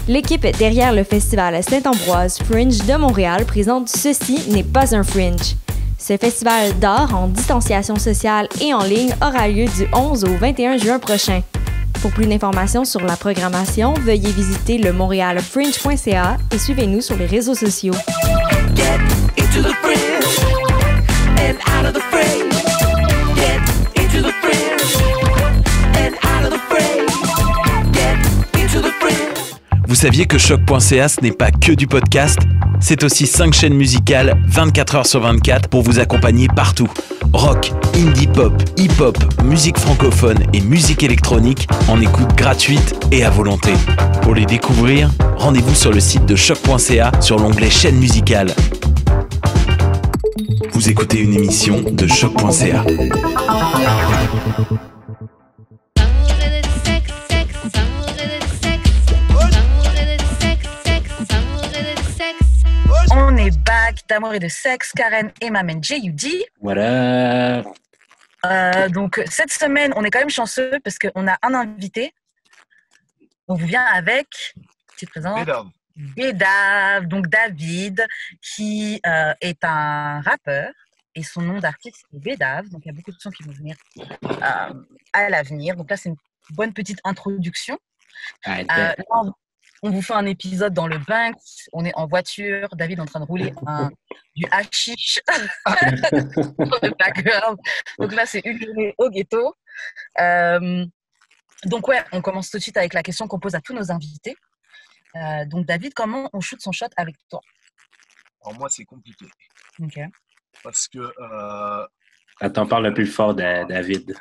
L'équipe derrière le festival Saint-Ambroise Fringe de Montréal présente Ceci n'est pas un Fringe. Ce festival d'art en distanciation sociale et en ligne aura lieu du 11 au 21 juin prochain. Pour plus d'informations sur la programmation, veuillez visiter le montrealfringe.ca et suivez-nous sur les réseaux sociaux. Get into the fringe and out of the fringe. Get into the fringe and out of the fringe. Get into the fringe. Vous saviez que choc.ca ce n'est pas que du podcast? C'est aussi 5 chaînes musicales 24 heures sur 24 pour vous accompagner partout. Rock, indie pop, hip-hop, musique francophone et musique électronique en écoute gratuite et à volonté. Pour les découvrir, rendez-vous sur le site de choc.ca sur l'onglet chaîne musicale. Vous écoutez une émission de choc.ca. On est back d'amour et de sexe, Karen et ma main J.U.D. Voilà. Donc cette semaine, on est quand même chanceux parce qu'on a un invité. On vous vient avec, tu te présentes, Bédave, donc David, qui est un rappeur et son nom d'artiste est Bédave. Donc il y a beaucoup de sons qui vont venir à l'avenir. Donc là, c'est une bonne petite introduction. Là, on vous fait un épisode dans le Banks. On est en voiture. David est en train de rouler du hashish dans le background. Donc là, c'est une journée au ghetto. Donc ouais, on commence tout de suite avec la question qu'on pose à tous nos invités. Donc David, comment on shoot son shot avec toi? Alors moi, c'est compliqué. Ok. Parce que... Attends, parle un peu plus fort, David.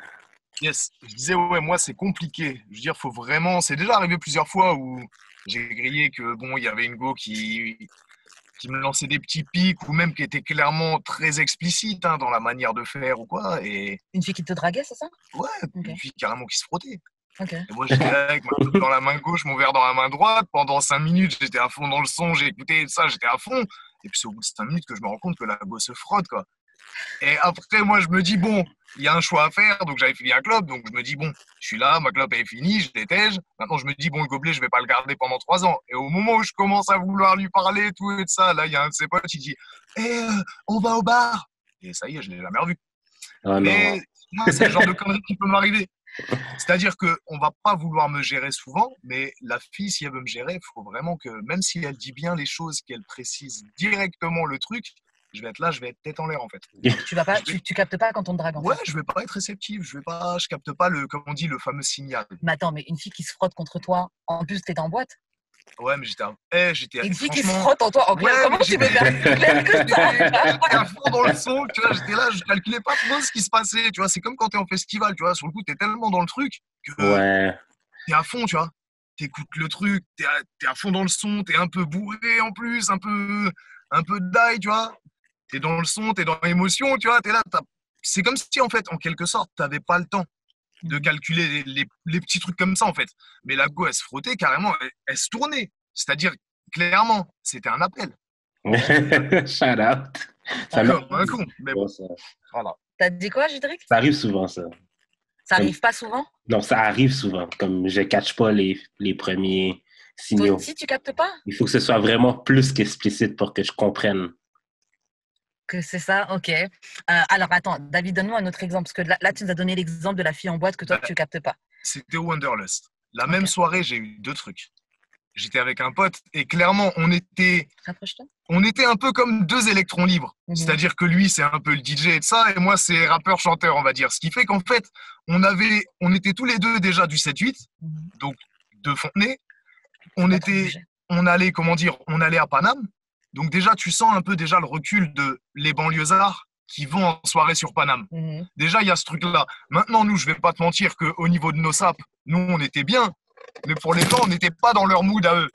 Yes, je disais, ouais, moi, c'est compliqué. Je veux dire, faut vraiment... C'est déjà arrivé plusieurs fois où j'ai grillé que, bon, il y avait une go qui me lançait des petits pics ou même qui était clairement très explicite dans la manière de faire ou quoi. Et... Une fille qui te draguait, c'est ça? Ouais, okay. Une fille carrément qui se frottait. Okay. Et moi, j'étais là avec ma coupe dans la main gauche, mon verre dans la main droite. Pendant 5 minutes, j'étais à fond dans le son, j'ai écouté ça, j'étais à fond. Et puis, c'est au bout de 5 minutes que je me rends compte que la go se frotte, quoi. Et après, moi, je me dis, bon, il y a un choix à faire. Donc, j'avais fini un clope. Donc, je me dis, bon, je suis là, ma clope est finie, je l'étège. Maintenant, je me dis, bon, le gobelet, je vais pas le garder pendant 3 ans. Et au moment où je commence à vouloir lui parler, tout et de ça, là, il y a un de ses potes qui dit, on va au bar. Et ça y est, je l'ai jamais revu. Oh, mais non, c'est le genre de connerie qui peut m'arriver. C'est-à-dire qu'on ne va pas vouloir me gérer souvent, mais la fille, si elle veut me gérer, il faut vraiment que, même si elle dit bien les choses, qu'elle précise directement le truc, je vais être là, je vais être tête en l'air en fait. Tu captes pas quand on te drague en fait. Ouais, je vais pas être réceptif, je capte pas comme on dit, le fameux signal. Mais attends, mais une fille qui se frotte contre toi, en plus t'étais en boîte. Ouais, mais j'étais une fille qui se frotte en toi, en clair, comment tu veux faire plus clair que ça? J'étais à fond dans le son, tu vois, j'étais là, je calculais pas trop ce qui se passait, tu vois, c'est comme quand t'es en festival, tu vois, sur le coup, t'es tellement dans le truc que t'es à fond, tu vois, t'écoutes le truc, t'es à fond dans le son, t'es un peu bourré en plus, un peu d'ail, tu vois, t'es dans le son, t'es dans l'émotion, tu vois, t'es là, c'est comme si, en fait, en quelque sorte, t'avais pas le temps de calculer les petits trucs comme ça, en fait. Mais la go, elle se frottait carrément, elle se tournait. C'est-à-dire, clairement, c'était un appel. Shout out. Ça un con. Mais bon, voilà. T'as dit quoi, Judric? Ça arrive souvent, ça. Ça arrive pas souvent? Non, ça arrive souvent. Comme je ne catch pas les premiers signaux. Toi aussi, tu captes pas? Il faut que ce soit vraiment plus qu'explicite pour que je comprenne. Que c'est ça, ok. Alors attends, David, donne-nous un autre exemple, parce que là, tu nous as donné l'exemple de la fille en boîte que toi, tu ne captes pas. C'était Wanderlust. La même soirée, j'ai eu 2 trucs. J'étais avec un pote et clairement, on était un peu comme 2 électrons libres. C'est-à-dire que lui, c'est un peu le DJ et de ça, et moi, c'est rappeur-chanteur, on va dire. Ce qui fait qu'en fait, on était tous les deux déjà du 7-8, donc de Fontenay. On allait à Paname. Donc déjà, tu sens un peu déjà le recul de les banlieusards qui vont en soirée sur Paname. Déjà, il y a ce truc-là. Maintenant, nous, je vais pas te mentir qu'au niveau de nos sapes, nous, on était bien. Mais pour les gens, on n'était pas dans leur mood à eux.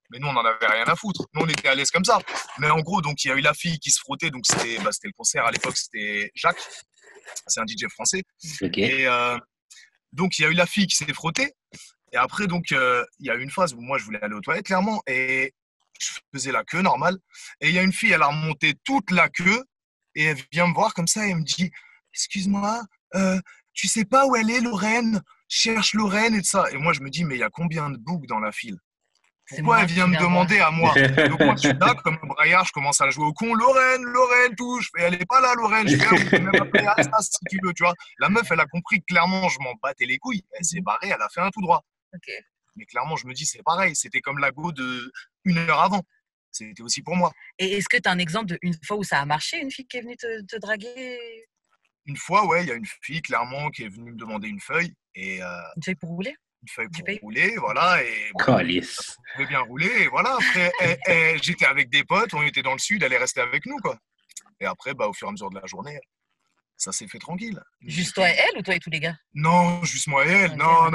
Mais nous, on n'en avait rien à foutre. Nous, on était à l'aise comme ça. Mais en gros, donc il y a eu la fille qui se frottait. Donc c'était le concert à l'époque, c'était Jacques. C'est un DJ français. Okay. Et donc, il y a eu la fille qui s'est frottée. Et après, donc, il y a eu une phase où moi, je voulais aller aux toilettes, clairement. Et je faisais la queue normale. Et il y a une fille, elle a remonté toute la queue. Et elle vient me voir comme ça et elle me dit « Excuse-moi, tu sais pas où elle est, Lorraine? Je cherche Lorraine et de ça. » Et moi, je me dis « Mais il y a combien de boucs dans la file ?» Pourquoi elle vient me demander à moi? Donc moi, je suis là, comme un braillard, je commence à jouer au con. Lorraine, touche. Et elle est pas là, Lorraine. Je fais, vous pouvez même appeler Asta si tu veux, tu vois. La meuf, elle a compris clairement, je m'en battais les couilles. Elle s'est barrée, elle a fait un tout droit. Ok. Mais clairement, je me dis, c'est pareil. C'était comme la go de 1 heure avant. C'était aussi pour moi. Et est-ce que tu as un exemple d'une fois où ça a marché, une fille qui est venue te draguer? Une fois, ouais, il y a une fille, clairement, qui est venue me demander une feuille. Et, une feuille pour rouler? Une feuille pour rouler, voilà. Et Calice. je pouvais bien rouler, et voilà. Après, j'étais avec des potes, on était dans le sud, elle est restée avec nous, quoi. Et après, au fur et à mesure de la journée, ça s'est fait tranquille. Juste toi et elle ou toi et tous les gars? Non, juste moi et elle. Non.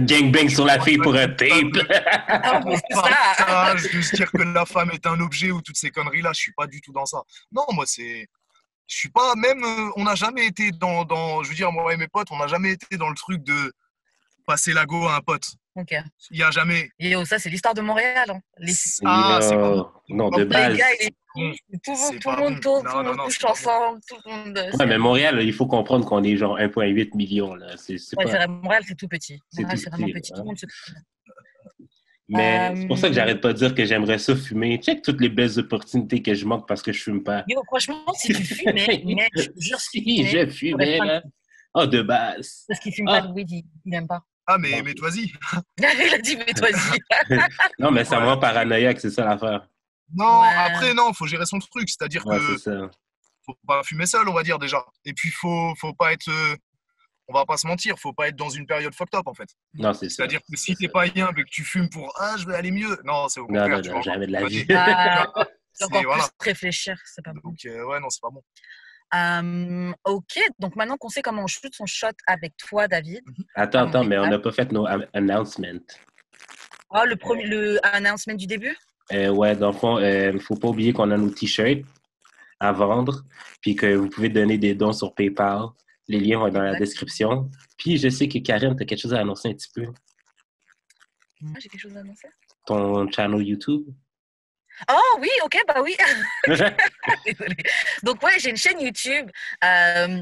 Gangbang sur la fille pour un tape. Je veux dire que la femme est un objet ou toutes ces conneries-là, je suis pas du tout dans ça. Non, moi, je suis pas, même, on n'a jamais été je veux dire, moi et mes potes, on n'a jamais été dans le truc de passer la go à un pote. Ok. Il n'y a jamais. Et ça, c'est l'histoire de Montréal. Hein. C'est pas non, de base. Les gars, tout le monde tourne, tout le monde couche ensemble. Tout le monde, ouais, mais Montréal, il faut comprendre qu'on est genre 1,8 million. Là. Montréal, c'est tout petit. C'est vraiment petit. Hein. Tout le monde se... Mais c'est pour ça que j'arrête pas de dire que j'aimerais ça fumer. Check toutes les belles opportunités que je manque parce que je fume pas. Yo, franchement, si tu fumais, mais je jure, si je fumais, là. Oh, de base. Parce qu'il fume pas de weed, il n'aime pas. Ah, mais toi-y. Il a dit, mais toi-y. Non, mais ça me rend paranoïaque, c'est ça l'affaire. Non, après, non, faut gérer son truc. C'est-à-dire que ça. Faut pas fumer seul, on va dire déjà. Et puis, faut pas être... on va pas se mentir, faut pas être dans une période fucked up, en fait. Non, c'est ça. C'est-à-dire que si t'es pas bien et que tu fumes pour « Ah, je vais aller mieux », non, c'est au contraire. Non, jamais de la vie. C'est encore plus réfléchir, c'est pas bon. Donc, ouais, non, c'est pas bon. Ok, donc maintenant qu'on sait comment on shoot son shot avec toi, David. Attends, mais on n'a pas fait nos announcements. Ah, le announcement du début? Ouais, dans le fond, il ne faut pas oublier qu'on a nos t-shirts à vendre, puis que vous pouvez donner des dons sur PayPal. Les liens vont être dans la description. Puis je sais que Karen, tu as quelque chose à annoncer un petit peu. Moi, j'ai quelque chose à annoncer? Ton channel YouTube? Oh oui, ok, bah oui. Désolée. Donc ouais, j'ai une chaîne YouTube.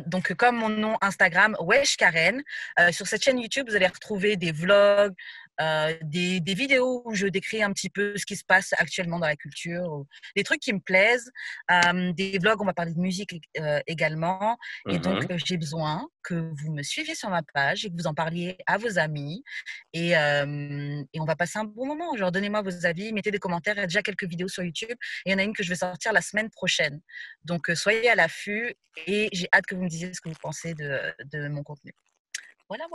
Donc comme mon nom Instagram, Wesh Karen. Sur cette chaîne YouTube, vous allez retrouver des vlogs, des vidéos où je décris un petit peu ce qui se passe actuellement dans la culture, des trucs qui me plaisent, des vlogs, on va parler de musique également. Et donc, j'ai besoin que vous me suiviez sur ma page et que vous en parliez à vos amis. Et on va passer un bon moment. Genre, donnez-moi vos avis, mettez des commentaires. Il y a déjà quelques vidéos sur YouTube. Et il y en a une que je vais sortir la semaine prochaine. Donc, soyez à l'affût et j'ai hâte que vous me disiez ce que vous pensez de mon contenu. Voilà.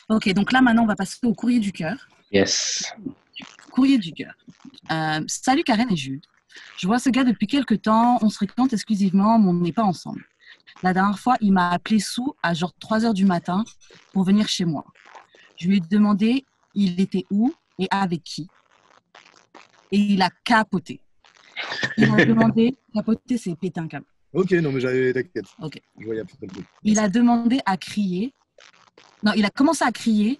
Ok, donc là, maintenant, on va passer au courrier du cœur. Yes. Courrier du cœur. Salut Karen et Jude. Je vois ce gars depuis quelques temps. On se fréquente exclusivement, mais on n'est pas ensemble. La dernière fois, il m'a appelé sous à genre 3 heures du matin pour venir chez moi. Je lui ai demandé il était où et avec qui. Et il a capoté. Il m'a demandé, capoter, c'est péter un câble. Ok, non, mais t'inquiète. Ok. Je voyais à peu près le truc. Il a demandé à crier. Non, il a commencé à crier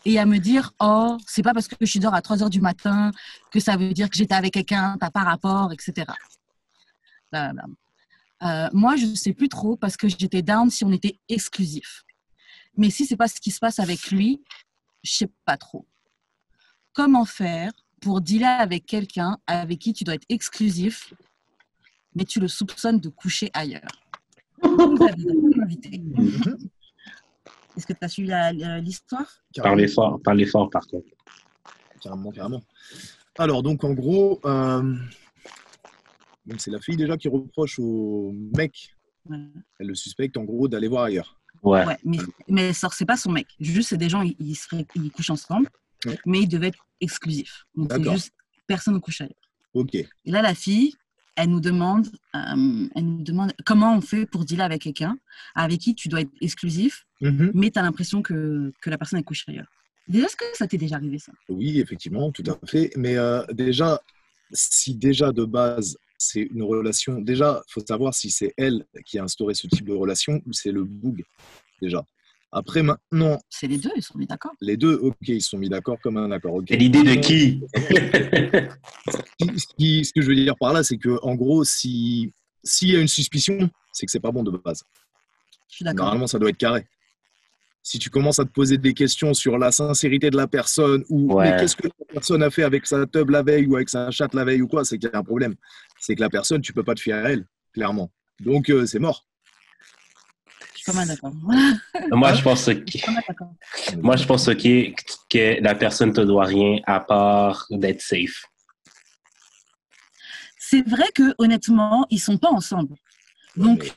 et à me dire « Oh, c'est pas parce que je suis dehors à 3 heures du matin que ça veut dire que j'étais avec quelqu'un, t'as pas rapport, etc. » Moi, je sais plus trop parce que j'étais down si on était exclusif. Mais si c'est pas ce qui se passe avec lui, je sais pas trop. Comment faire pour dealer avec quelqu'un avec qui tu dois être exclusif, mais tu le soupçonnes de coucher ailleurs? Est-ce que tu as suivi l'histoire? Parlez fort, par contre. Carrément. Alors, donc, en gros, c'est la fille déjà qui reproche au mec, elle le suspecte, en gros, d'aller voir ailleurs. Ouais, mais c'est pas son mec. Juste, c'est des gens, ils couchent ensemble, mais ils devaient être exclusifs. Donc, c'est juste, personne ne couche ailleurs. Ok. Et là, la fille, elle nous demande comment on fait pour dealer avec quelqu'un avec qui tu dois être exclusif, mais tu as l'impression que la personne elle couche ailleurs. Déjà, est-ce que ça t'est déjà arrivé, ça? Oui, effectivement, tout à fait. Mais déjà, si déjà de base, c'est une relation... Déjà, il faut savoir si c'est elle qui a instauré ce type de relation ou c'est le boug, déjà. Après, maintenant... C'est les deux, ils sont mis d'accord. Les deux, ok, ils sont mis d'accord comme un accord. Okay. Et l'idée de qui? Ce que je veux dire par là, c'est qu'en gros, s'il y a une suspicion, c'est que c'est pas bon de base. Je suis d'accord. Normalement, ça doit être carré. Si tu commences à te poser des questions sur la sincérité de la personne ou mais qu'est-ce que la personne a fait avec sa tub la veille ou avec sa chatte la veille ou quoi, c'est qu'il y a un problème. C'est que la personne, tu peux pas te fier à elle, clairement. Donc, c'est mort. Je suis pas mal d'accord. Moi, je pense que la personne te doit rien à part d'être safe. C'est vrai que honnêtement, ils sont pas ensemble. Donc,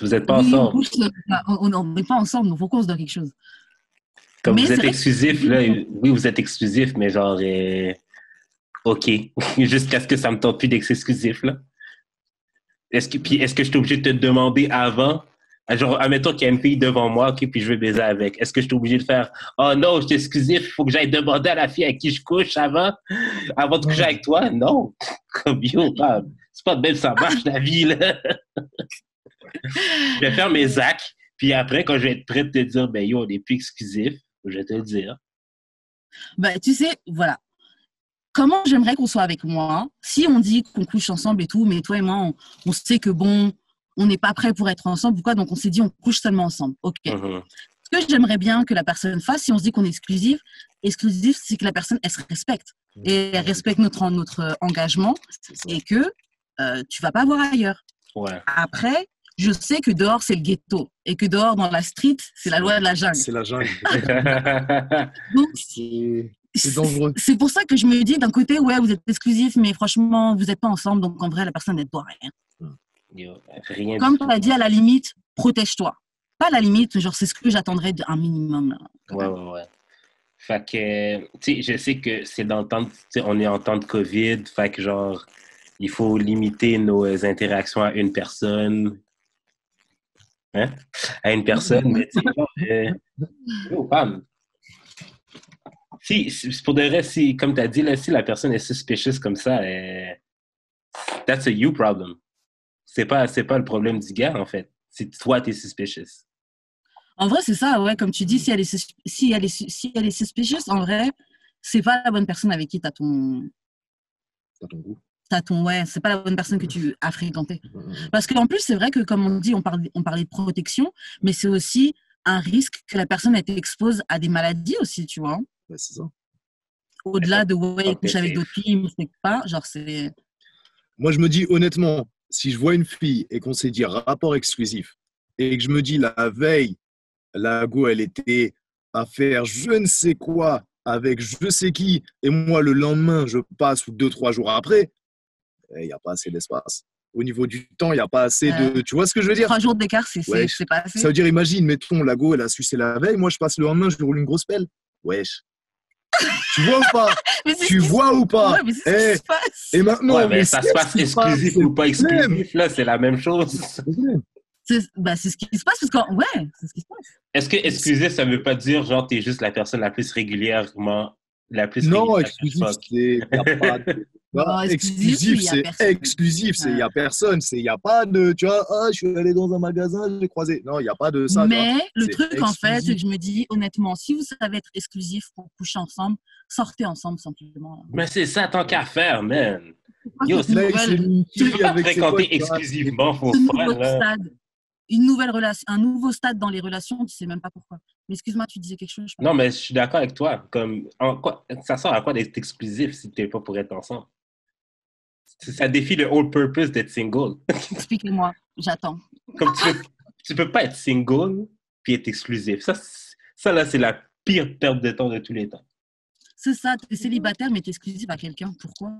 vous n'êtes pas ensemble. On n'est pas ensemble, donc pourquoi on se donne quelque chose? Comme mais vous êtes exclusif, là, oui, vous êtes exclusif, mais genre, OK, jusqu'à ce que ça me tente plus d'être exclusif, là. Est-ce que je suis obligé de te demander avant? Genre, admettons qu'il y a une fille devant moi, OK, puis je veux baiser avec. Est-ce que je suis obligé de faire « Oh non, je suis exclusif, il faut que j'aille demander à la fille avec qui je couche avant de coucher avec toi? » Non. Comme yo, c'est pas de même ça marche, la vie, là. Je vais faire mes actes, puis après, quand je vais être prêt de te dire « Ben yo, on n'est plus exclusif », je vais te le dire. Ben, tu sais, voilà. Comment j'aimerais qu'on soit avec moi, si on dit qu'on couche ensemble et tout, mais toi et moi, on sait que bon, on n'est pas prêt pour être ensemble, pourquoi? Donc on s'est dit on couche seulement ensemble. OK. Ce que j'aimerais bien que la personne fasse, si on se dit qu'on est exclusif, c'est que la personne, elle se respecte. Et elle respecte notre engagement et que tu vas pas voir ailleurs. Ouais. Après, je sais que dehors, c'est le ghetto. Et que dehors, dans la street, c'est la loi de la jungle. C'est la jungle. Donc, c'est dangereux. C'est pour ça que je me dis, d'un côté, ouais, vous êtes exclusifs, mais franchement, vous n'êtes pas ensemble. Donc, en vrai, la personne, elle ne doit rien. Rien. Comme tu as dit, à la limite, protège-toi. Pas à la limite, genre, c'est ce que j'attendrais d'un minimum. Là. Ouais. Fait que, tu sais, je sais que c'est dans le temps, on est en temps de COVID, fait que, genre, il faut limiter nos interactions à une personne. Hein? À une personne, mais tu sais, genre, si, pour de vrai, si, comme tu as dit, là, si la personne est suspicious comme ça, that's a you problem. C'est pas le problème du gars, en fait. C'est toi, t'es suspicious. En vrai, c'est ça, ouais, comme tu dis, si elle est suspicious, en vrai, c'est pas la bonne personne avec qui t'as ton goût. Ouais, c'est pas la bonne personne que tu as fréquenté. Parce qu'en plus, c'est vrai que, comme on dit, on parlait de protection, mais c'est aussi un risque que la personne expose à des maladies aussi, tu vois. Ouais, c'est ça. Au-delà de, ouais, il couche avec d'autres filles, il ne sait pas, genre, c'est... Moi, je me dis, honnêtement, si je vois une fille et qu'on s'est dit rapport exclusif, et que je me dis, la veille, la go, elle était à faire je ne sais quoi avec je sais qui, et moi, le lendemain, je passe ou 2-3 jours après, il n'y a pas assez d'espace. Au niveau du temps, il n'y a pas assez de... Tu vois ce que je veux dire? 3 jours d'écart, c'est pas assez. Ça veut dire, imagine, mettons, la go, elle a sucé la veille, moi, je passe le lendemain, je lui roule une grosse pelle. Wesh. Tu vois ou pas? Tu vois ou pas? Ouais, mais c'est ce qui se passe. Et maintenant, mais ça se passe exclusif ou pas exclusif, là, c'est la même chose. C'est ce qui se passe, parce que, ouais, c'est ce qui se passe. Est-ce que exclusif, ça veut pas dire, genre, t'es juste la personne la plus régulièrement, Non, exclusif, c'est... exclusif, c'est exclusif, il n'y a personne, il n'y a pas de, tu vois, je suis allé dans un magasin, j'ai croisé. Non, il n'y a pas de ça. Mais le truc, exclusif. En fait, c'est que je me dis, honnêtement, si vous savez être exclusif pour coucher ensemble, sortez ensemble simplement. Mais c'est ça, tant qu'à faire, man. Yo, tu peux pas fréquenter exclusivement pour faire, là. Une nouvelle relation, un nouveau stade dans les relations, tu sais même pas pourquoi. Mais excuse-moi, tu disais quelque chose. Non, mais je suis d'accord avec toi. Comme, ça sert à quoi d'être exclusif si tu n'es pas pour être ensemble? Ça défie le whole purpose d'être single. Expliquez-moi, j'attends. Comme tu peux pas être single puis être exclusif. Ça là, c'est la pire perte de temps de tous les temps. C'est ça, tu es célibataire, mais tu es exclusif à quelqu'un. Pourquoi?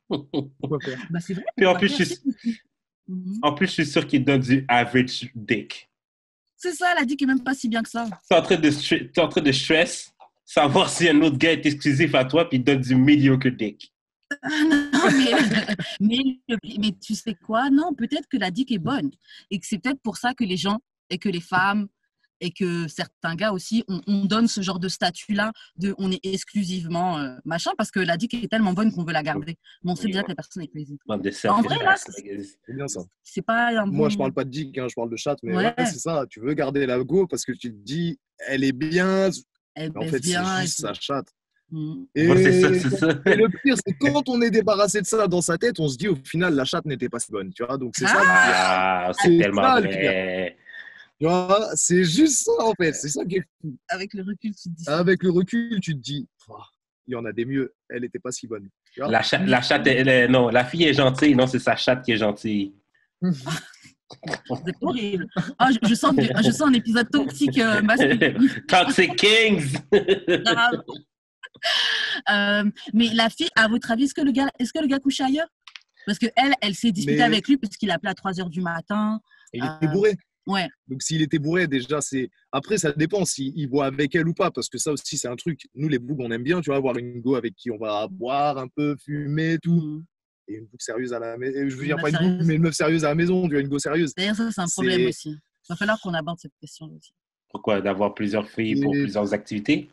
Pourquoi faire? Bah, c'est vrai. Puis en plus, je suis sûr qu'il donne du average dick. C'est ça, la dick est même pas si bien que ça. Tu es en train de stress, savoir si un autre gars est exclusif à toi, puis il donne du mediocre dick. Non, mais tu sais quoi? Non, peut-être que la dick est bonne. Et que c'est peut-être pour ça que les gens, et que les femmes, et que certains gars aussi, on donne ce genre de statut-là, on est exclusivement machin, parce que la dick est tellement bonne qu'on veut la garder. Mais on sait déjà que la personne est plaisir. En vrai, là, c'est bien ça. C'est pas un bon... Moi, je parle pas de dick, je parle de chatte, mais ouais, c'est ça. Tu veux garder la go parce que tu te dis, elle est bien, mais en fait, c'est juste sa chatte. Et, c'est ça. Et le pire, c'est quand on est débarrassé de ça dans sa tête, on se dit au final, la chatte n'était pas si bonne. Tu vois, donc c'est ça. C'est tellement vrai. Tu vois, c'est juste ça, en fait. C'est ça qui est fou. Avec le recul, tu te dis ça. Avec le recul, tu te dis, il y en a des mieux. Elle n'était pas si bonne. La chatte, non, la fille est gentille. Non, c'est sa chatte qui est gentille. C'est horrible. Oh, je sens un épisode toxique masculin. Toxic Kings. Mais la fille, à votre avis, est-ce que le gars couche ailleurs? Parce qu'elle s'est disputée avec lui parce qu'il a appelé à 3h du matin. Il était bourré. Ouais. Donc, s'il était bourré, déjà, c'est. Après, ça dépend s'il boit avec elle ou pas, parce que ça aussi, c'est un truc. Nous, les bougs, on aime bien, tu vois, avoir une go avec qui on va boire un peu, fumer, tout. Et une boucle sérieuse à la maison. Je veux dire, pas une boucle, mais une meuf sérieuse à la maison, tu vois, une go sérieuse. D'ailleurs, ça, c'est un problème aussi. Il va falloir qu'on aborde cette question aussi. Pourquoi? D'avoir plusieurs filles pour plusieurs activités?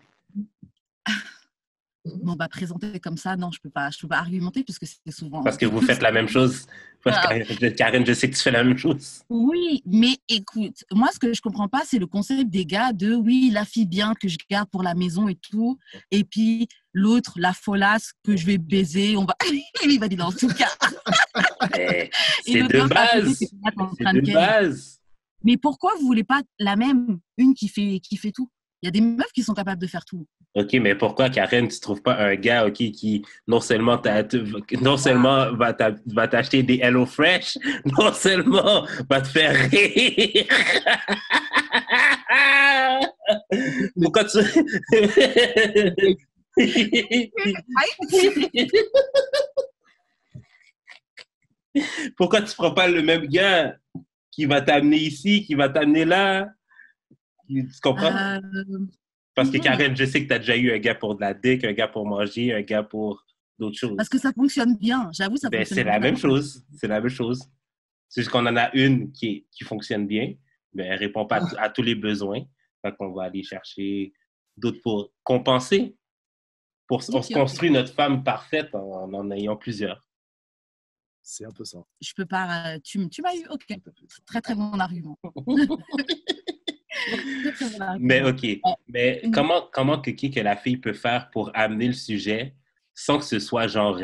Bon, présenter comme ça, non, je peux pas argumenter puisque c'est souvent. Parce que vous faites la même chose. Karen, je sais que tu fais la même chose. Oui, mais écoute, moi, ce que je comprends pas, c'est le concept des gars de oui, la fille bien que je garde pour la maison et tout, et puis l'autre, la folasse que je vais baiser, il va dire en tout cas. C'est de base. C'est de base. Mais pourquoi vous voulez pas la même, une qui fait tout? Il y a des meufs qui sont capables de faire tout. OK, mais pourquoi, Karen, tu ne trouves pas un gars qui non seulement va t'acheter des HelloFresh, non seulement va te faire rire. Pourquoi tu... Pourquoi tu ne prends pas le même gars qui va t'amener ici, qui va t'amener là? Tu comprends? Parce que Karen, je sais que tu as déjà eu un gars pour de la dick, un gars pour manger, un gars pour d'autres choses. Parce que ça fonctionne bien. J'avoue, ça fonctionne bien. C'est la même chose. C'est la même chose. C'est juste qu'on en a une qui fonctionne bien, mais elle ne répond pas à tous les besoins. Fait qu'on va aller chercher d'autres pour compenser. On se construit notre femme parfaite en ayant plusieurs. C'est un peu ça. Je peux pas... Tu m'as eu... OK. Très, très bon argument. Mais OK. Mais comment que la fille peut faire pour amener le sujet sans que ce soit genre...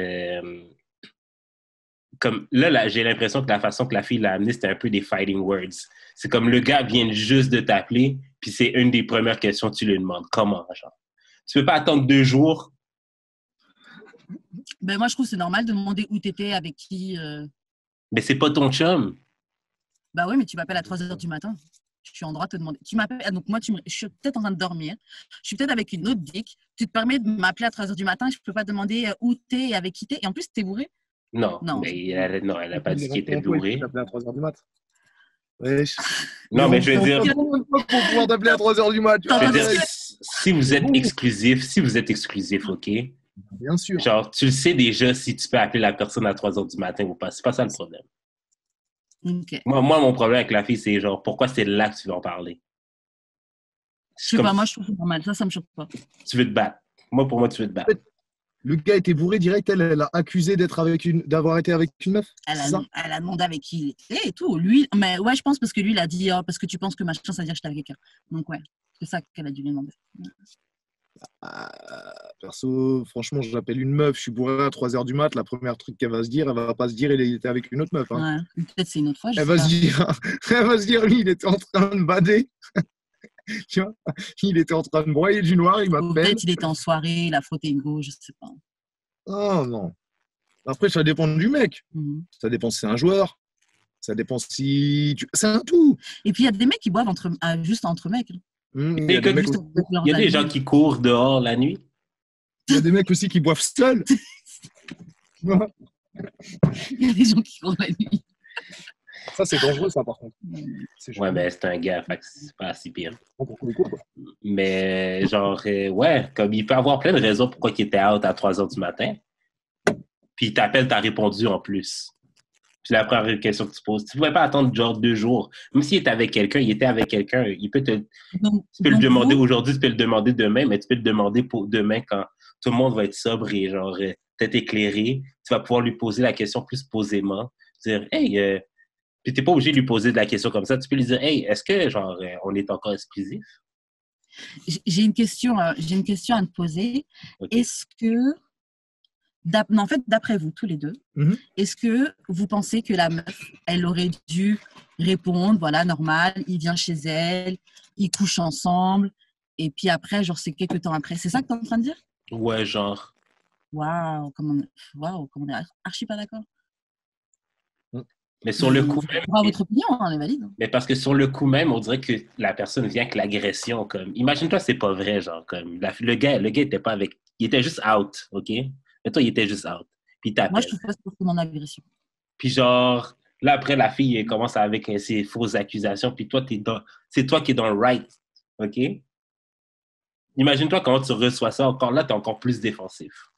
comme là, j'ai l'impression que la façon que la fille l'a amené, c'était un peu des fighting words. C'est comme le gars vient juste de t'appeler, puis c'est une des premières questions que tu lui demandes. Comment, genre? Tu peux pas attendre 2 jours? Ben moi, je trouve que c'est normal de demander où t'étais, avec qui. Mais c'est pas ton chum. Ben oui, mais tu m'appelles à 3h du matin. Je suis en droit de te demander. Tu m'appelles, donc moi, je suis peut-être en train de dormir. Je suis peut-être avec une autre dick. Tu te permets de m'appeler à 3h du matin. Je peux pas te demander où t'es et avec qui t'es. Et en plus, t'es bourré? Non. Mais elle n'a pas dit qu'il était bourré. Tu t'appelles à 3h du matin. Wesh. Non, mais je veux dire... Pour pouvoir t'appeler à 3h du matin. Je veux dire, si vous êtes exclusif, OK? Bien sûr. Genre, tu le sais déjà si tu peux appeler la personne à 3h du matin ou pas. C'est pas ça le problème. Okay. Moi, mon problème avec la fille, c'est genre, pourquoi c'est là que tu veux en parler? Je sais pas, moi, je trouve ça normal. Ça me choque pas. Tu veux te battre. Pour moi, tu veux te battre. Le gars était bourré direct, elle a accusé d'avoir été avec une meuf. Elle a demandé avec qui il était et tout. Lui, mais ouais, je pense parce que lui, il a dit parce que tu penses que machin, ça veut dire que j'étais avec quelqu'un. Donc ouais, c'est ça qu'elle a dû lui demander. Perso, franchement, j'appelle une meuf, je suis bourré à 3h du mat, la première truc qu'elle va se dire, elle va pas se dire il était avec une autre meuf. Hein. Ouais, peut-être c'est une autre fois. Elle va se dire lui, il était en train de bader. Tu vois, il était en train de broyer du noir, il m'appelle. Peut-être il était en soirée, il a frotté une go, je sais pas. Oh non. Après, ça dépend du mec. Ça dépend si c'est un joueur. Ça dépend si... C'est un tout. Et puis, il y a des mecs qui boivent juste entre mecs. Il y a des gens qui courent dehors la nuit. Il y a des mecs aussi qui boivent seuls. Il y a des gens qui courent la nuit. Ça, c'est dangereux, ça, par contre. Ouais, mais c'est un gars, fait que c'est pas si pire. Mais genre, ouais, comme il peut avoir plein de raisons pourquoi il était out à 3h du matin. Puis il t'appelle, t'as répondu en plus. Puis la première question que tu poses, tu ne pouvais pas attendre genre 2 jours. Même s'il était avec quelqu'un, tu peux le demander aujourd'hui, tu peux le demander demain, mais tu peux le demander pour demain quand tout le monde va être sobre et genre peut-être éclairé. Tu vas pouvoir lui poser la question plus posément. Dire, hey, puis tu n'es pas obligé de lui poser de la question comme ça. Tu peux lui dire, hey, est-ce que genre on est encore exclusif? J'ai une question à te poser. Okay. Est-ce que en fait, d'après vous, tous les deux, est-ce que vous pensez que la meuf, elle aurait dû répondre, voilà, normal, il vient chez elle, ils couchent ensemble, et puis après, genre, c'est quelques temps après. C'est ça que tu es en train de dire? Ouais, genre. Waouh, comme on est archi pas d'accord. Mais sur le coup même. Votre opinion, on est valide. Mais parce que sur le coup même, on dirait que la personne vient avec l'agression. Comme, imagine-toi, c'est pas vrai, genre, comme, le gars était pas avec. Il était juste out, OK? Mais toi, il était juste out. Puis moi, je trouve pas que c'est mon agression. Puis genre, là, après, la fille, elle commence avec ses fausses accusations. Puis toi, c'est toi qui es dans le right, OK? Imagine-toi comment tu reçois ça. Encore là, t'es encore plus défensif.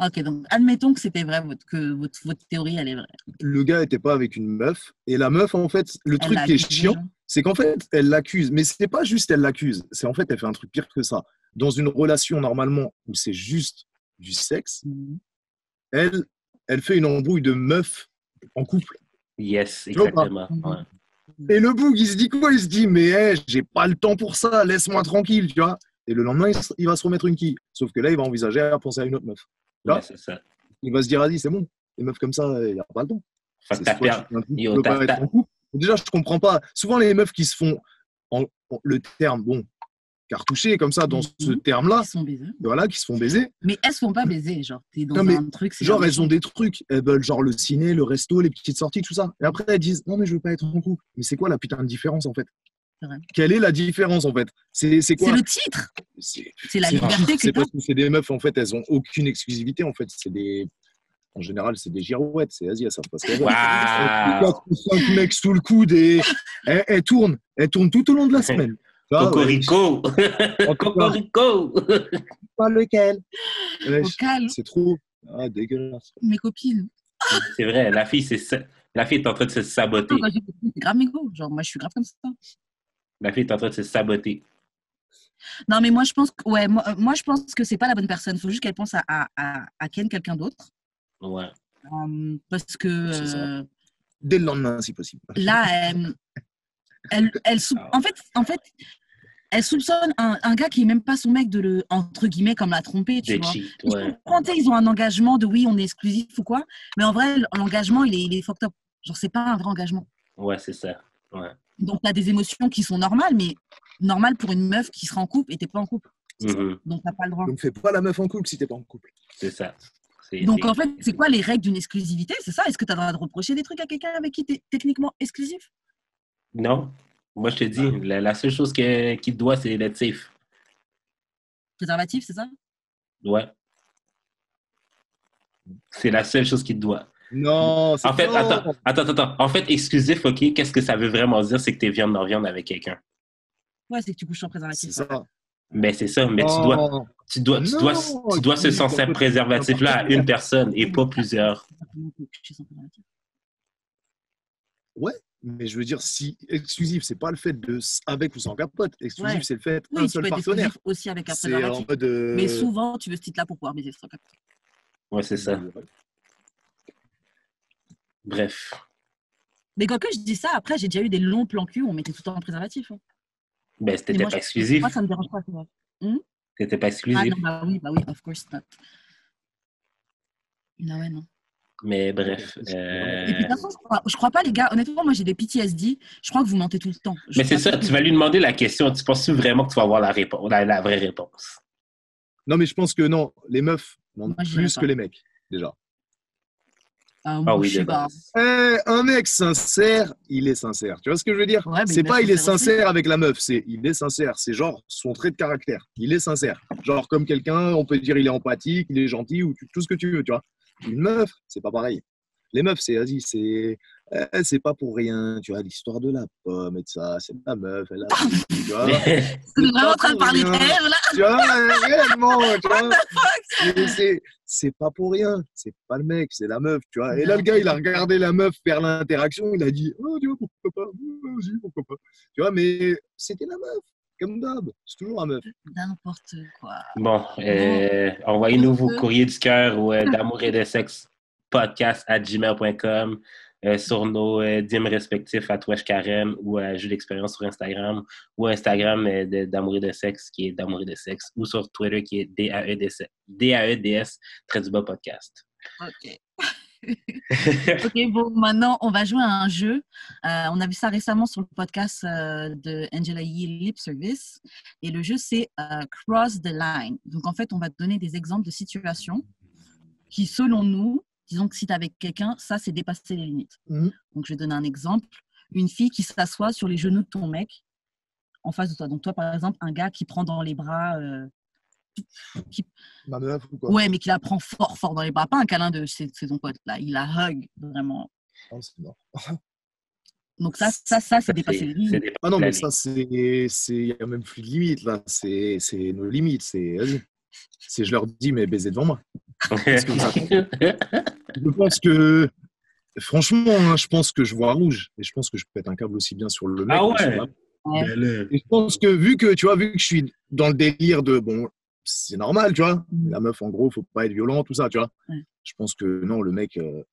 Ok, donc admettons que c'était vrai, que votre théorie, elle est vraie. Le gars n'était pas avec une meuf. Et la meuf, en fait, le truc qui est chiant, c'est qu'en fait, elle l'accuse. Mais c'est pas juste elle l'accuse. C'est en fait, elle fait un truc pire que ça. Dans une relation, normalement, où c'est juste du sexe, elle fait une embrouille de meuf en couple. Yes, exactement. Ouais. Et le boug, il se dit quoi? Il se dit, mais j'ai pas le temps pour ça, laisse-moi tranquille, tu vois. Et le lendemain, il va se remettre une quille. Sauf que là, il va envisager à penser à une autre meuf. Ouais, c'est ça. Il va se dire, vas-y, c'est bon. Les meufs comme ça, il n'y a pas le temps. Déjà, je comprends pas. Souvent, les meufs qui se font le terme, cartouchés comme ça, dans ce terme-là, qui se font baiser. Mais elles se font pas baiser, genre, t'es dans un truc. Genre, elles ont des trucs. Elles veulent genre le ciné, le resto, les petites sorties, tout ça. Et après, elles disent, non, mais je veux pas être en couple. Mais c'est quoi la putain de différence, en fait? Quelle est la différence, en fait? C'est quoi? C'est le titre. C'est la liberté que c'est parce que c'est des meufs, en fait, elles ont aucune exclusivité, en fait. En général, c'est des girouettes. C'est Asie, ça. Parce qu'elles ont 5 mecs sous le coude et elles tournent tout au long de la semaine. Cocorico! Cocorico! Pas lequel? C'est trop. Ah, dégueulasse. Mes copines. C'est vrai, la fille est en train de se saboter. C'est grave mégo. Genre, moi, je suis grave comme ça. La fille est en train de se saboter. Non, mais moi, je pense que, moi, je pense que c'est pas la bonne personne. Il faut juste qu'elle pense à quelqu'un d'autre. Ouais. Parce que. Dès le lendemain, si possible. Là, en fait, elle soupçonne un gars qui est même pas son mec de le, entre guillemets, comme la tromper, tu vois. Cheat, ouais. Ils ont un engagement de oui, on est exclusif ou quoi, mais en vrai, l'engagement, il est fucked up. Genre, c'est pas un vrai engagement. Ouais, c'est ça. Ouais. Donc, t'as des émotions qui sont normales, mais normales pour une meuf qui sera en couple et t'es pas en couple. Donc, t'as pas le droit. Donc, fais pas la meuf en couple si t'es pas en couple. C'est ça. Donc, en fait, c'est quoi les règles d'une exclusivité? C'est ça? Est-ce que t'as le droit de reprocher des trucs à quelqu'un avec qui t'es techniquement exclusif? Non. Moi, je te dis, la seule chose qu'il te doit, c'est d'être safe. Préservatif, c'est ça? Ouais. C'est la seule chose qu'il te doit. Non, c'est en fait, attends. En fait, exclusif, OK, qu'est-ce que ça veut vraiment dire? C'est que t'es viande dans viande avec quelqu'un. Ouais, c'est que tu couches en préservatif. C'est ça. Mais c'est ça, mais tu dois ce censé préservatif-là à une personne et pas plusieurs. Ouais, mais je veux dire, si exclusif, c'est pas le fait de avec ou sans capote. Exclusif, c'est le fait d'un seul partenaire. Aussi avec un préservatif. Mais souvent, tu veux ce titre-là pour pouvoir baiser sans capote. Ouais, c'est ça. Bref. Mais quand je dis ça, après, j'ai déjà eu des longs plans cul où on mettait tout le temps en préservatif. Ben, c'était pas exclusif. Moi, ça me dérange pas. C'était pas exclusif. Ah non, bah oui, of course not. Non, ouais, non. Mais bref. Et puis, de toute façon, je crois pas, les gars. Honnêtement, moi, j'ai des PTSD. Je crois que vous mentez tout le temps. Mais c'est ça, tu vas lui demander la question. Tu penses vraiment que tu vas avoir la vraie réponse? Non, mais je pense que non. Les meufs mentent plus que les mecs, déjà. Oui, de base. Un mec sincère, il est sincère. Tu vois ce que je veux dire? C'est pas il est sincère avec la meuf, c'est il est sincère. C'est genre son trait de caractère. Il est sincère. Genre comme quelqu'un, on peut dire il est empathique, il est gentil ou tout ce que tu veux, tu vois. Une meuf, c'est pas pareil. Les meufs, c'est pas pour rien, tu vois, l'histoire de la pomme et de ça, c'est la meuf, elle a... Tu vois, c'est vraiment en train de parler d'elle, là. Tu vois, réellement, tu vois. C'est pas pour rien, c'est pas le mec, c'est la meuf, tu vois. Et là, le gars, il a regardé la meuf faire l'interaction, il a dit, oh, tu vois, pourquoi pas, vas-y, pourquoi pas. Tu vois, mais c'était la meuf. Comme d'hab, c'est toujours la meuf. N'importe quoi. Bon, envoyez-nous vos courriers du cœur ou d'amour et de sexe podcast@gmail.com. sur nos DIM respectifs à Twitch Karen ou à Jeux d'expérience sur Instagram ou Instagram d'Amour et de sexe qui est d'Amour et de sexe ou sur Twitter qui est DAEDS podcast. OK. OK, bon, maintenant, on va jouer à un jeu. On a vu ça récemment sur le podcast de Angela Yee, Lip Service. Et le jeu, c'est Cross the Line. Donc, en fait, on va te donner des exemples de situations qui, selon nous, disons que si tu es avec quelqu'un, ça, c'est dépasser les limites. Donc, je vais donner un exemple. Une fille qui s'assoit sur les genoux de ton mec en face de toi. Donc, toi, par exemple, un gars qui prend dans les bras... Ma meuf ou quoi? Ouais, mais qui la prend fort dans les bras. Pas un câlin de c'est ton pote, là. Il la hug, vraiment. Oh, c'est mort. Donc ça c'est dépasser les limites. Ah non, mais ça, il n'y a même plus de limites, là. C'est nos limites. Vas-y. Je leur dis, mais baiser devant moi. Je pense que, franchement, hein, je pense que je vois rouge. Et je pense que je pète un câble aussi bien sur le mec. Ah ouais. Et je pense que vu que je suis dans le délire de, bon, c'est normal, tu vois. La meuf, en gros, faut pas être violent, tout ça, tu vois. Ouais. Je pense que non, le mec, il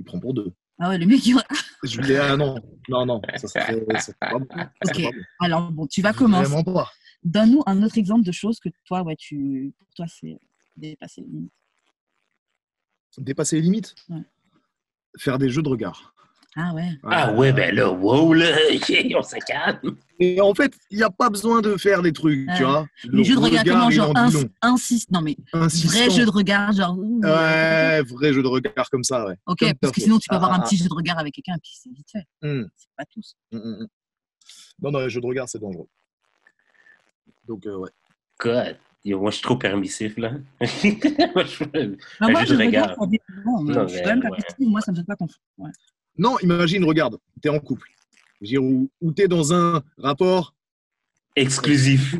prend pour deux. Ah ouais, le mec, il... Je lui dis, ah non, ça c'est pas bon. Ok, alors bon, tu vas commencer. Vraiment pas. Donne-nous un autre exemple de choses que toi, pour toi, c'est dépasser les limites. Dépasser les limites? Ouais. Faire des jeux de regard. Ah ouais. Ah ouais, ben là, wow, là, on se calme. Et en fait, il n'y a pas besoin de faire des trucs, tu vois. Les jeux de regard, comment, genre, insiste. Non, mais vrai jeu de regard, genre. Ouais, vrai jeu de regard comme ça, ouais. Ok, comme parce que sinon, tu peux avoir un petit jeu de regard avec quelqu'un, puis c'est vite fait. C'est pas tous. Non, les jeux de regard, c'est dangereux. Donc, ouais. God. Moi, je suis trop permissif, là. Moi, je regarde. Je suis quand même permissif, moi, ça me fait pas confiance. Ouais. Non, imagine, regarde, t'es en couple. Ou t'es dans un rapport exclusif.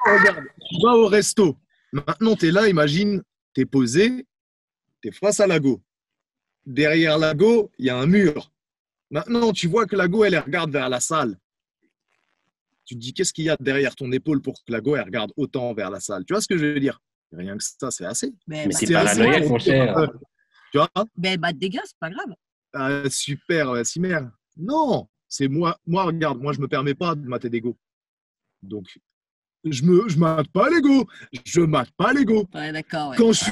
Regarde, tu vas au resto. Maintenant, t'es là, imagine, t'es posé, t'es face à la go. Derrière la go, il y a un mur. Maintenant, tu vois que la go, elle regarde vers la salle. Tu te dis, qu'est-ce qu'il y a derrière ton épaule pour que la go, elle regarde autant vers la salle? Tu vois ce que je veux dire? Rien que ça, c'est assez. Mais c'est paranoïaque, mon cher. Tu vois? Ben, des gars, c'est pas grave. Super, Cimer. Non, c'est moi, regarde, moi, je me permets pas de mater des go. Donc, je mate pas les go. Je mate pas les go. Ouais, d'accord. Ouais. Quand je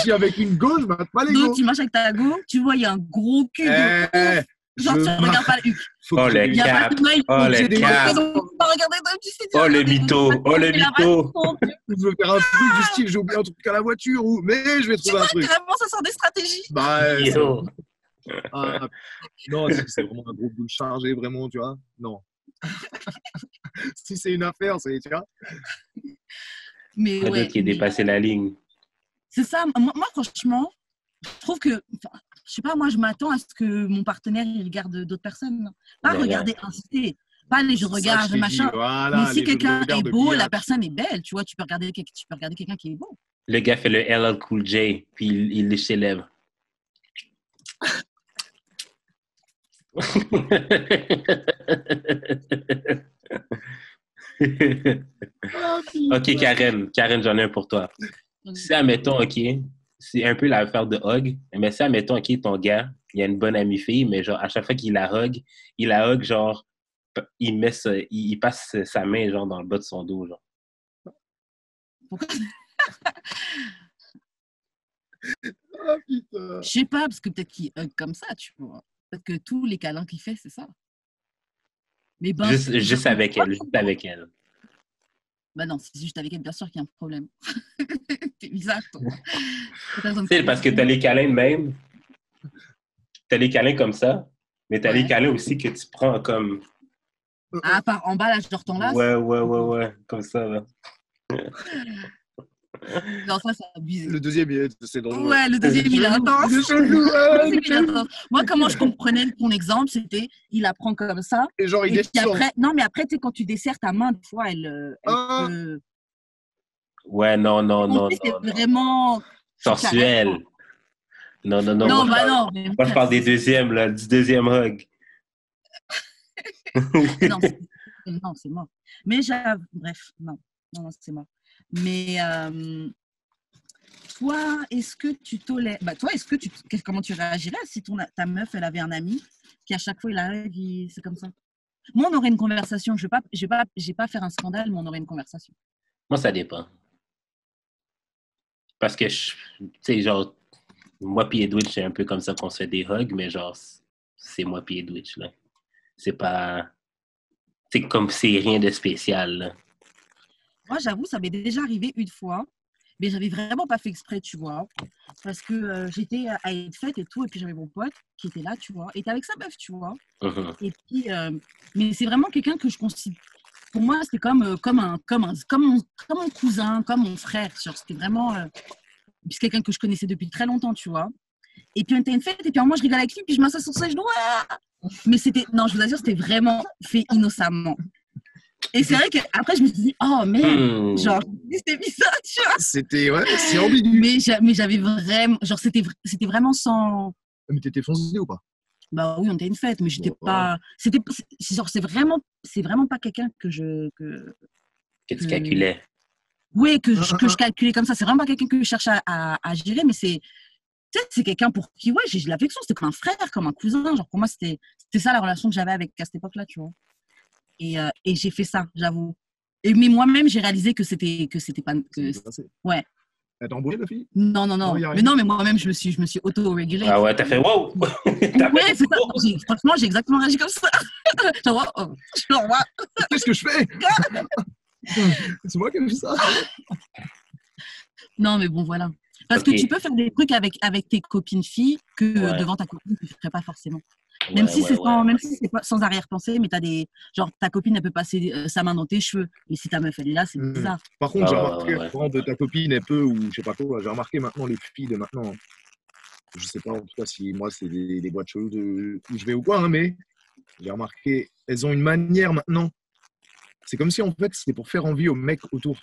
suis avec une go, je mate pas les go. Donc, tu marches avec ta go, tu vois, il y a un gros cul. Genre, tu ne regardes pas le huc. Oh, le cap. Oh, le cap. Oh, le mytho. Oh, le mytho. Je veux faire un truc du style, j'ai oublié un truc à la voiture, mais je vais trouver un truc. Vraiment, ça sort des stratégies. Non, c'est vraiment un gros boule chargé, vraiment, tu vois. Non. Si c'est une affaire, c'est, tu vois. Mais ouais. Qui est dépassé la ligne. C'est ça. Moi, franchement, je trouve que... Je sais pas, moi, je m'attends à ce que mon partenaire il regarde d'autres personnes. Pas regarder, insister. Pas les jeux de regard, machin. Voilà, mais si quelqu'un est beau, la personne est belle. Tu vois, tu peux regarder quelqu'un qui est beau. Le gars fait le LL Cool J, puis il lèche ses lèvres. Ok, Karen, j'en ai un pour toi. Si, admettons, ok, c'est un peu l'affaire de hug, mais si, admettons, ok, ton gars, il a une bonne amie fille, mais genre, à chaque fois qu'il la hug, genre, il passe sa main, genre, dans le bas de son dos, genre. Pourquoi? Je sais pas, parce que peut-être qu'il hug comme ça, tu vois. Peut-être que tous les câlins qu'il fait, c'est ça. Mais ben, juste avec elle. Bah non, si c'est juste avec elle, bien sûr qu'il y a un problème. C'est bizarre, toi. C'est parce que t'as les câlins de même. T'as les câlins comme ça, mais t'as les câlins aussi que tu prends comme... Ah, par en bas, là, je t'enlace? Ouais. Comme ça, là. Non, ça, c'est abusé. Le deuxième, c'est drôle. Ouais, le deuxième, il est intense. Moi, comment je comprenais ton exemple, c'était, il apprend comme ça. Et genre, il est après, non, mais après, tu sais, quand tu desserres ta main, des fois, elle peut... Ouais, non. C'est vraiment... sensuel. Non. Non, moi, non. Moi, je parle des deuxièmes, là, du deuxième hug. Non, c'est mort. Mais bref, non, c'est mort. Mais Toi, est-ce que tu tolères... toi, comment tu réagirais si ta meuf, elle avait un ami qui, à chaque fois, il arrive, c'est comme ça? Moi, on aurait une conversation. Je vais pas faire un scandale, mais on aurait une conversation. Moi, ça dépend. Parce que, tu sais, genre, moi puis Edwidge, c'est un peu comme ça qu'on se fait des hugs, mais genre, c'est moi puis Edwidge, là. C'est pas... C'est comme c'est rien de spécial, là. Moi, j'avoue, ça m'est déjà arrivé une fois, mais j'avais vraiment pas fait exprès, tu vois, parce que j'étais à une fête et tout, et puis j'avais mon pote qui était là, tu vois, et était avec sa meuf, tu vois. Et puis, mais c'est vraiment quelqu'un que je considère... Pour moi, c'était comme mon cousin, comme mon frère. C'était vraiment... c'est quelqu'un que je connaissais depuis très longtemps, tu vois. Et puis, on était à une fête, et puis moi, je rigole avec lui, puis je m'assois sur ses genoux. Mais non, je vous assure, c'était vraiment fait innocemment. Et c'est vrai qu'après, je me suis dit, oh merde, genre, c'était bizarre, tu vois. C'est ambigu. Mais j'avais vraiment, genre, c'était vraiment sans... Mais t'étais foncé ou pas? Bah oui, on était à une fête, mais j'étais pas... C'est vraiment pas quelqu'un que tu calculais. Oui, que je calculais comme ça. C'est vraiment pas quelqu'un que je cherche à gérer, mais c'est quelqu'un pour qui, ouais, j'ai de l'affection. C'était comme un frère, comme un cousin. Genre, pour moi, c'était ça la relation que j'avais avec à cette époque-là, tu vois. Et j'ai fait ça, j'avoue. Mais moi-même, j'ai réalisé que c'était pas... Ouais. Elle t'a embrouillé, la fille? Non. Mais moi-même, je me suis auto-régulée. Ah ouais, t'as fait wow! Ouais, c'est ça. Franchement, j'ai exactement réagi comme ça. Genre, qu'est-ce que je fais? C'est moi qui ai fait ça. Non, mais bon, voilà. Parce que tu peux faire des trucs avec tes copines filles que devant ta copine, tu ne ferais pas forcément. Même si c'est pas sans arrière-pensée, mais genre ta copine, elle peut passer sa main dans tes cheveux. Mais si ta meuf, elle est là, c'est bizarre. Par contre, j'ai remarqué, de ta copine, elle peut, ou je sais pas quoi, j'ai remarqué maintenant, les filles de maintenant, je sais pas en tout cas si moi, c'est des boîtes cheloues où je vais ou quoi, hein, mais j'ai remarqué, elles ont une manière maintenant. C'est comme si en fait, c'était pour faire envie aux mecs autour.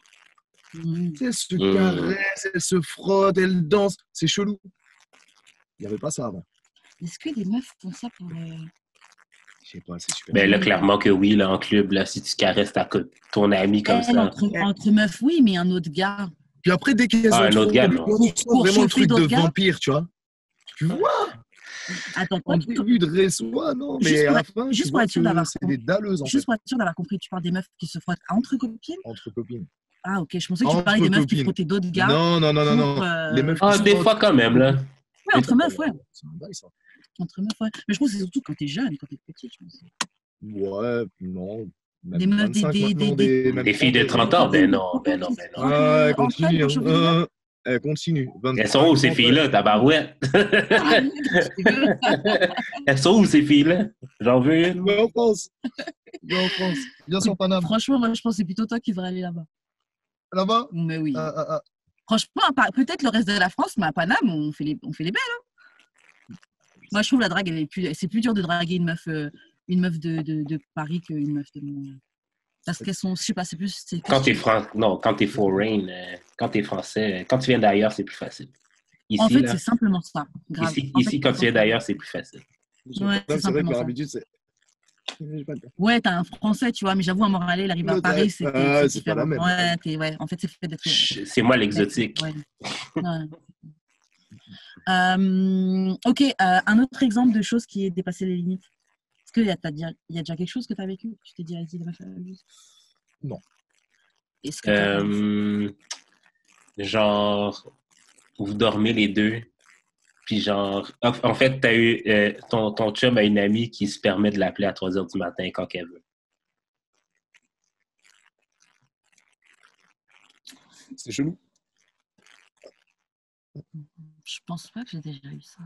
Elles se caressent, elles se frottent, elles dansent. C'est chelou. Il n'y avait pas ça avant. Est-ce que des meufs font ça pour... Je sais pas, c'est super. Ben là, clairement que oui, là, en club, là, si tu caresses ton ami comme ça. Entre meufs, oui, mais un autre gars. Puis après, dès qu'elles ont un autre gars, vraiment le truc de vampire, tu vois. Tu vois? Attends, en début de réseau, non, mais à la fin, juste pour être sûr d'avoir c'est des dalleuses, en fait. Juste pour être sûr d'avoir compris, tu parles des meufs qui se frottent entre copines? Entre copines. Ah, ok, je pensais que tu parlais des meufs qui frottaient d'autres gars. Non. Les meufs des fois quand même, là. Ouais, entre meufs, ouais. C'est un bail, ça. Entre meufs, ouais. Mais je pense que c'est surtout quand t'es jeune et quand t'es petite, je pense. Ouais, non. Des meufs, des filles de 30 ans, ben non. Ah, continue. Continue. Elles sont où ces filles-là, tabarouette? Elles sont où ces filles-là? J'en veux une. Viens en France. Viens sur Paname. Franchement, moi je pense que c'est plutôt toi qui devrais aller là-bas. Là-bas? Mais oui. Franchement, peut-être le reste de la France, mais à Paname, on fait les belles. Hein. Moi, je trouve la drague, c'est plus dur de draguer une meuf de Paris qu'une meuf de Montréal. Parce qu'elles sont, je sais pas, c'est plus... Quand t'es foreign, quand t'es français, quand tu viens d'ailleurs, c'est plus facile. Ici, en fait, là, c'est simplement ça. Grave. Ici quand tu viens d'ailleurs, c'est plus facile. Ouais, c'est vrai que leur habitude, c'est... Ouais, t'as un français, tu vois, mais j'avoue, à Montréal, il arrive à Paris, c'est pas la même. Ouais, en fait, c'est fait d'être... C'est moi l'exotique. Ouais. Ok, un autre exemple de chose qui est dépassé les limites. Est-ce qu'il y a déjà quelque chose que tu as vécu? Tu t'es dit, vas-y, la fameuse? Non. Est-ce que genre, vous dormez les deux, puis genre, en fait, t'as eu, ton chum a une amie qui se permet de l'appeler à 3h du matin quand elle veut. C'est chelou. Je pense pas que j'ai déjà eu ça.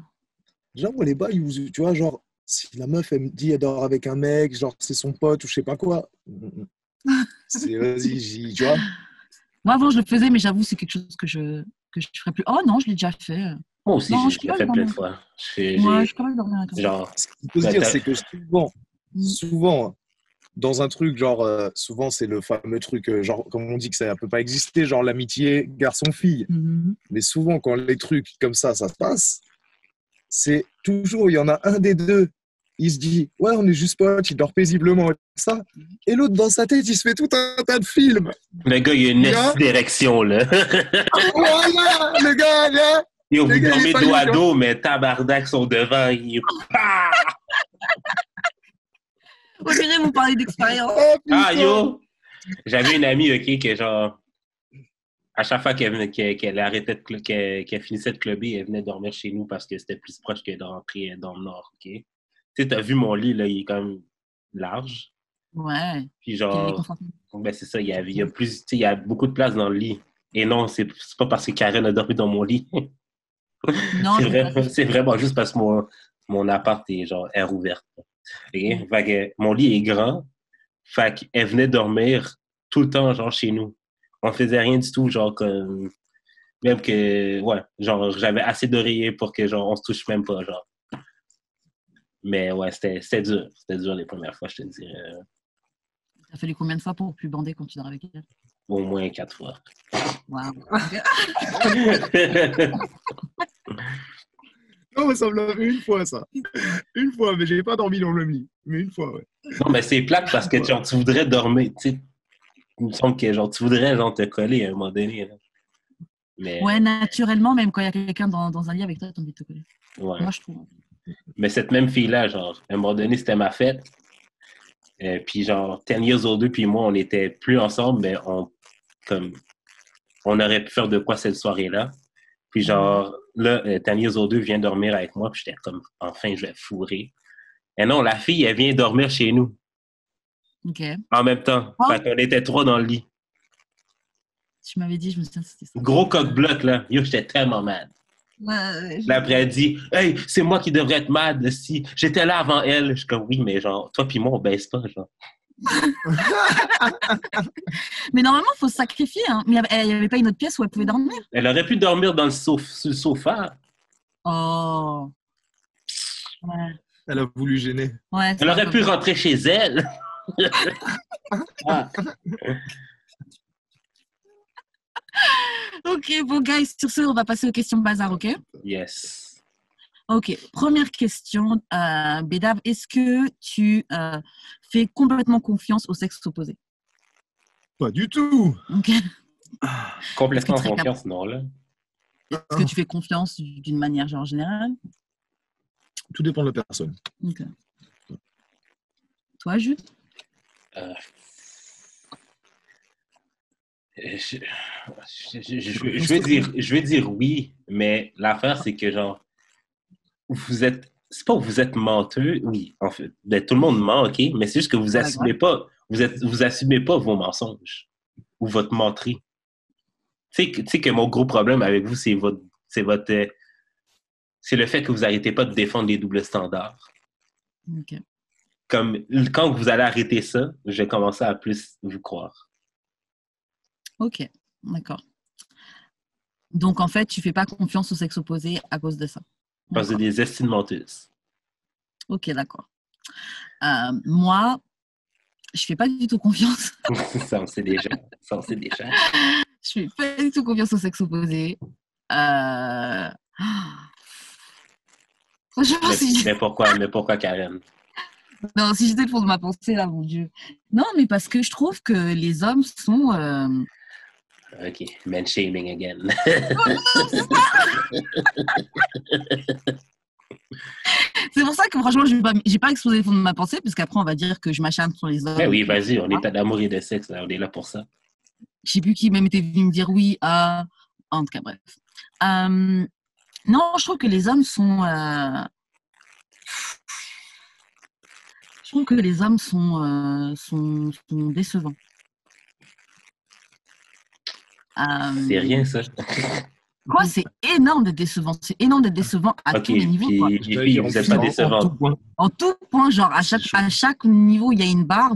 Genre, moi, les bails, tu vois, genre, si la meuf, elle me dit, elle dort avec un mec, genre, c'est son pote ou je sais pas quoi. C'est, vas-y, tu vois. Moi, avant, je le faisais, mais j'avoue, c'est quelque chose que je ferais plus. Oh non, je l'ai déjà fait. Moi aussi, je l'ai fait plein de fois. Moi, je suis quand même dormir avec genre, ce qu'il faut se dire, c'est que souvent, dans un truc, genre, souvent, c'est le fameux truc, genre, comme on dit que ça ne peut pas exister, genre l'amitié garçon-fille. Mais souvent, quand les trucs comme ça se passe, c'est toujours, il y en a un des deux il se dit, ouais, on est juste potes, il dort paisiblement et ça. Et l'autre, dans sa tête, il se fait tout un tas de films. Le gars, il a une direction, là. Voilà, le gars, là. Yo, vous dormez dos à dos, mais tabarnak sont devant. Il... On dirait vous parler d'expérience. Ah, yo! J'avais une amie, OK, que genre, à chaque fois qu'elle arrêtait qu'elle finissait de clubber, elle venait dormir chez nous parce que c'était plus proche que de rentrer dans le nord, OK? Tu sais, t'as vu mon lit, là, il est quand même large. Ouais. Puis genre, ben c'est ça, il y a plus, tu sais, il y a beaucoup de place dans le lit. Et non, c'est pas parce que Karen a dormi dans mon lit. Non, c'est vraiment juste parce que mon appart est genre air ouverte. Okay? Fait que mon lit est grand. Fait qu'elle venait dormir tout le temps, genre, chez nous. On faisait rien du tout, genre, comme... Même que, ouais, genre, j'avais assez d'oreillers pour que, genre, on se touche même pas, genre. Mais ouais, c'était dur. C'était dur les premières fois, je te dirais. Ça fallu combien de fois pour plus bander quand tu dors avec elle? Au moins 4 fois. Wow. Non, mais ça me l'a fait une fois, ça. Une fois, mais j'ai pas dormi dans le même lit. Mais une fois, ouais. Non, mais c'est plate parce que genre, tu voudrais dormir, tu sais. Il me semble que genre, tu voudrais genre, te coller à un moment donné. Là. Mais... Ouais, naturellement, même quand il y a quelqu'un dans un lit avec toi, t'as envie de te coller. Ouais. Moi, je trouve. Mais cette même fille-là, genre, à un moment donné, c'était ma fête. Puis genre, 10 years older, puis moi, on n'était plus ensemble, mais on aurait pu faire de quoi cette soirée-là. Puis genre, là, 10 years older vient dormir avec moi, puis j'étais comme, enfin, je vais fourrer. Et non, la fille, elle vient dormir chez nous. OK. En même temps. Oh. Fait qu'on était 3 dans le lit. Tu m'avais dit, je me souviens que c'était ça. Gros coq-bloc, là. Yo, j'étais tellement mad. Ouais, là, après, elle dit, hey, c'est moi qui devrais être mad si j'étais là avant elle. Je suis comme, oui, mais genre, toi puis moi, on baisse pas, genre. Mais normalement, il faut se sacrifier. Hein. Mais il n'y avait pas une autre pièce où elle pouvait dormir? Elle aurait pu dormir dans sur le sofa. Oh. Ouais. Elle a voulu gêner. Ouais, elle aurait pu rentrer chez elle. Ah. Ok, bon, guys, sur ce, on va passer aux questions bazar, ok? Yes. Ok, première question. Bédave, est-ce que tu fais complètement confiance au sexe opposé? Pas du tout. Ok. Complètement confiance, non, là. Est-ce que tu fais confiance d'une manière genre générale? Tout dépend de la personne. Ok. Toi, Jules? Je vais dire oui, mais l'affaire, c'est que genre, c'est pas que vous êtes menteux, oui, en fait, ben, tout le monde ment, ok, mais c'est juste que vous assumez pas, vous assumez pas vos mensonges ou votre menterie. Tu sais que mon gros problème avec vous, c'est le fait que vous n'arrêtez pas de défendre les doubles standards. Ok. Comme quand vous allez arrêter ça, je vais commencer à plus vous croire. Ok, d'accord. Donc, en fait, tu ne fais pas confiance au sexe opposé à cause de ça? Parce que des estimes menteuses. Ok, d'accord. Moi, je ne fais pas du tout confiance. Ça, on sait déjà. Je ne fais pas du tout confiance au sexe opposé. Mais pourquoi, Karen? Non, si j'étais le fond de ma pensée, là, mon Dieu. Non, mais parce que je trouve que les hommes sont... OK, man shaming again. C'est pour ça que franchement, j'ai pas explosé le fond de ma pensée, parce qu'après, on va dire que je m'acharne sur les hommes. Mais oui, vas-y, on est d'amour et de sexe, là, on est là pour ça. Je sais plus qui même était venu me dire oui à... En tout cas, bref. Non, je trouve que les hommes sont... Je trouve que les hommes sont décevants. C'est rien, ça. Quoi, c'est énorme d'être décevant. C'est énorme d'être décevant à tous les niveaux. Quoi. Puis vous n'êtes pas décevant. En tout point, genre, à chaque niveau, il y a une barre.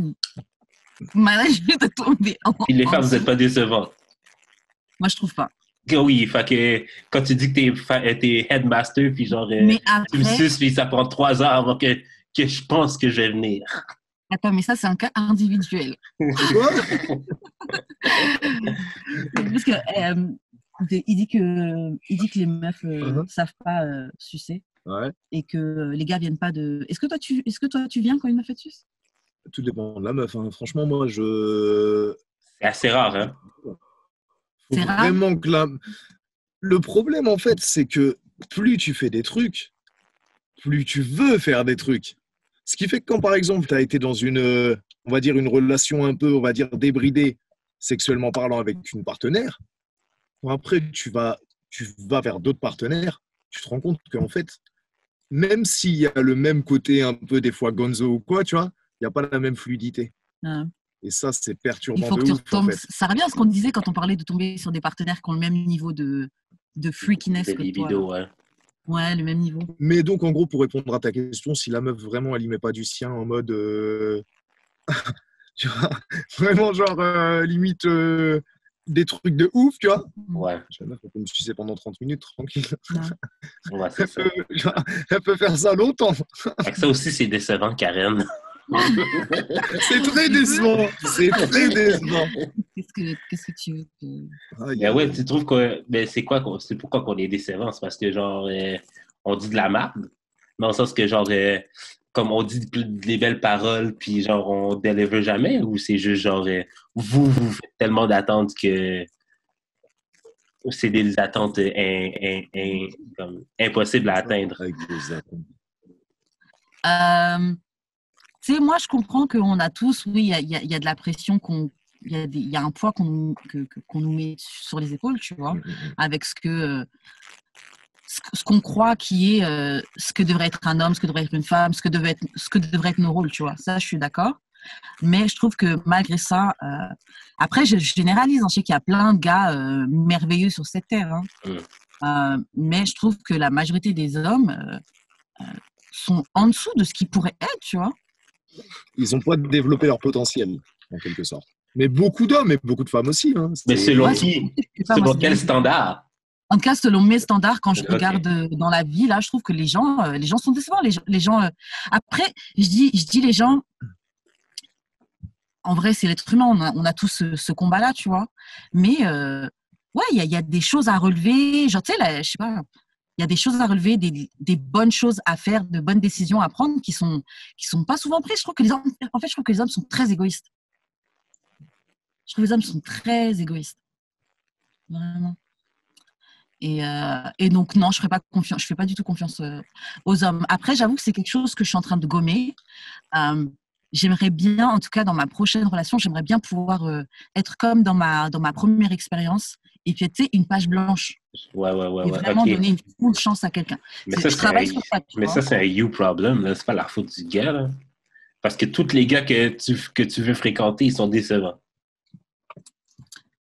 Maintenant, je vais te tomber. Puis les femmes, vous n'êtes pas décevant. Moi, je trouve pas. Oui, fait que quand tu dis que t'es headmaster, puis genre, après, tu me suces, puis ça prend 3 heures avant que je pense que je vais venir. Attends, mais ça, c'est un cas individuel. Parce que il dit que les meufs ne savent pas sucer. et que les gars viennent pas de... Est-ce que toi, tu viens quand une meuf est suce? Tout dépend de la meuf. Hein. Franchement, moi, je... C'est assez rare, hein? C'est vraiment rare. que le problème, en fait, c'est que plus tu fais des trucs, plus tu veux faire des trucs. Ce qui fait que quand, par exemple, tu as été dans une, on va dire, une relation un peu, on va dire, débridée, sexuellement parlant, avec une partenaire, après, tu vas vers d'autres partenaires, tu te rends compte qu'en fait, même s'il y a le même côté un peu, des fois, gonzo ou quoi, tu vois, il n'y a pas la même fluidité. Et ça, c'est perturbant de ouf, en fait. Ça revient à ce qu'on disait quand on parlait de tomber sur des partenaires qui ont le même niveau de freakiness que toi. Ouais. Ouais, le même niveau. Mais donc, en gros, pour répondre à ta question, si la meuf, vraiment, elle y met pas du sien en mode... tu vois, vraiment, genre, limite, des trucs de ouf, tu vois. Ouais. La meuf, elle peut me sucer pendant 30 minutes, tranquille. Ouais, c'est ça. Elle peut faire ça longtemps. Ça aussi, c'est décevant, Karen. C'est très décevant. C'est très décevant. Qu'est-ce que tu veux que... Ben ouais, tu trouves que c'est pourquoi qu'on est décevant? C'est parce que genre on dit de la merde, dans le sens que genre comme on dit des belles paroles puis genre on deliver jamais, ou c'est juste genre vous faites tellement d'attentes que c'est des attentes comme impossibles à atteindre. Tu sais, moi, je comprends qu'on a tous, oui, il y a de la pression, il y a un poids qu'on nous met sur les épaules, tu vois, avec ce qu'on croit qui est ce que devrait être un homme, ce que devrait être une femme, ce que devrait être nos rôles, tu vois. Ça, je suis d'accord. Mais je trouve que malgré ça, après, je généralise, hein, je sais qu'il y a plein de gars merveilleux sur cette terre, hein. Mais je trouve que la majorité des hommes sont en dessous de ce qu'ils pourraient être, tu vois. Ils n'ont pas développé leur potentiel, en quelque sorte. Mais beaucoup d'hommes et beaucoup de femmes aussi. Hein. Mais selon qui? Selon quel standard? En tout cas, selon mes standards, quand je regarde dans la vie, là, je trouve que les gens sont décevants. Les gens, après, je dis les gens, en vrai, c'est l'être humain. On a tous ce combat-là, tu vois. Mais, ouais, il y a des choses à relever. Genre, tu sais, je sais pas... Il y a des choses à relever, des bonnes choses à faire, de bonnes décisions à prendre qui sont pas souvent prises. Je trouve que les hommes sont très égoïstes. Je trouve que les hommes sont très égoïstes. Vraiment. Et donc, non, je fais pas du tout confiance aux hommes. Après, j'avoue que c'est quelque chose que je suis en train de gommer. J'aimerais bien, en tout cas, dans ma prochaine relation, j'aimerais bien pouvoir être comme dans ma première expérience. Et puis, tu sais, une page blanche. Ouais. Et vraiment donner une full chance à quelqu'un. Mais ça, c'est un you problem. Là. C'est pas la faute du gars. Là. Parce que tous les gars que tu veux fréquenter, ils sont décevants.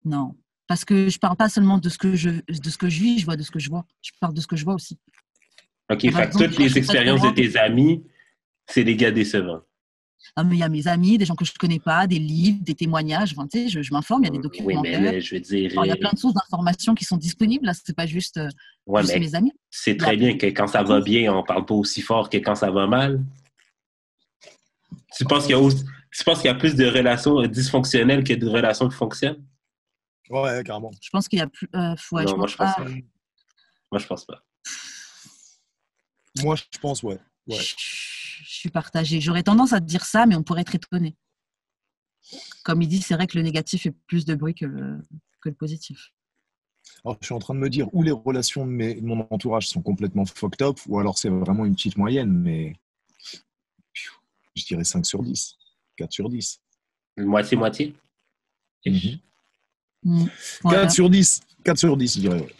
Non. Parce que je parle pas seulement de ce que je vis, je vois de ce que je vois. Je parle de ce que je vois aussi. OK, fait que toutes les expériences de tes amis, c'est des gars décevants. Non, mais il y a mes amis, des gens que je ne connais pas, des livres, des témoignages. Enfin, tu sais, je m'informe, il y a des documentaires. Oui, mais je veux dire... Alors, il y a plein de sources d'informations qui sont disponibles. Là, ce n'est pas juste, juste mes amis. C'est très bien que quand ça va bien, on ne parle pas aussi fort que quand ça va mal. Tu penses qu'il y a plus de relations dysfonctionnelles que de relations qui fonctionnent? Ouais, carrément. Je pense qu'il y a plus... non, moi, je pense pas. Moi, je pense pas. Moi, je pense, ouais. Je suis partagée. J'aurais tendance à dire ça, mais on pourrait être étonné. Comme il dit, c'est vrai que le négatif fait plus de bruit que le positif. Alors, je suis en train de me dire où les relations de mon entourage sont complètement fucked up, ou alors c'est vraiment une petite moyenne, mais je dirais 5 sur 10, 4 sur 10. Moitié-moitié? 4 sur 10, je dirais. Ouais.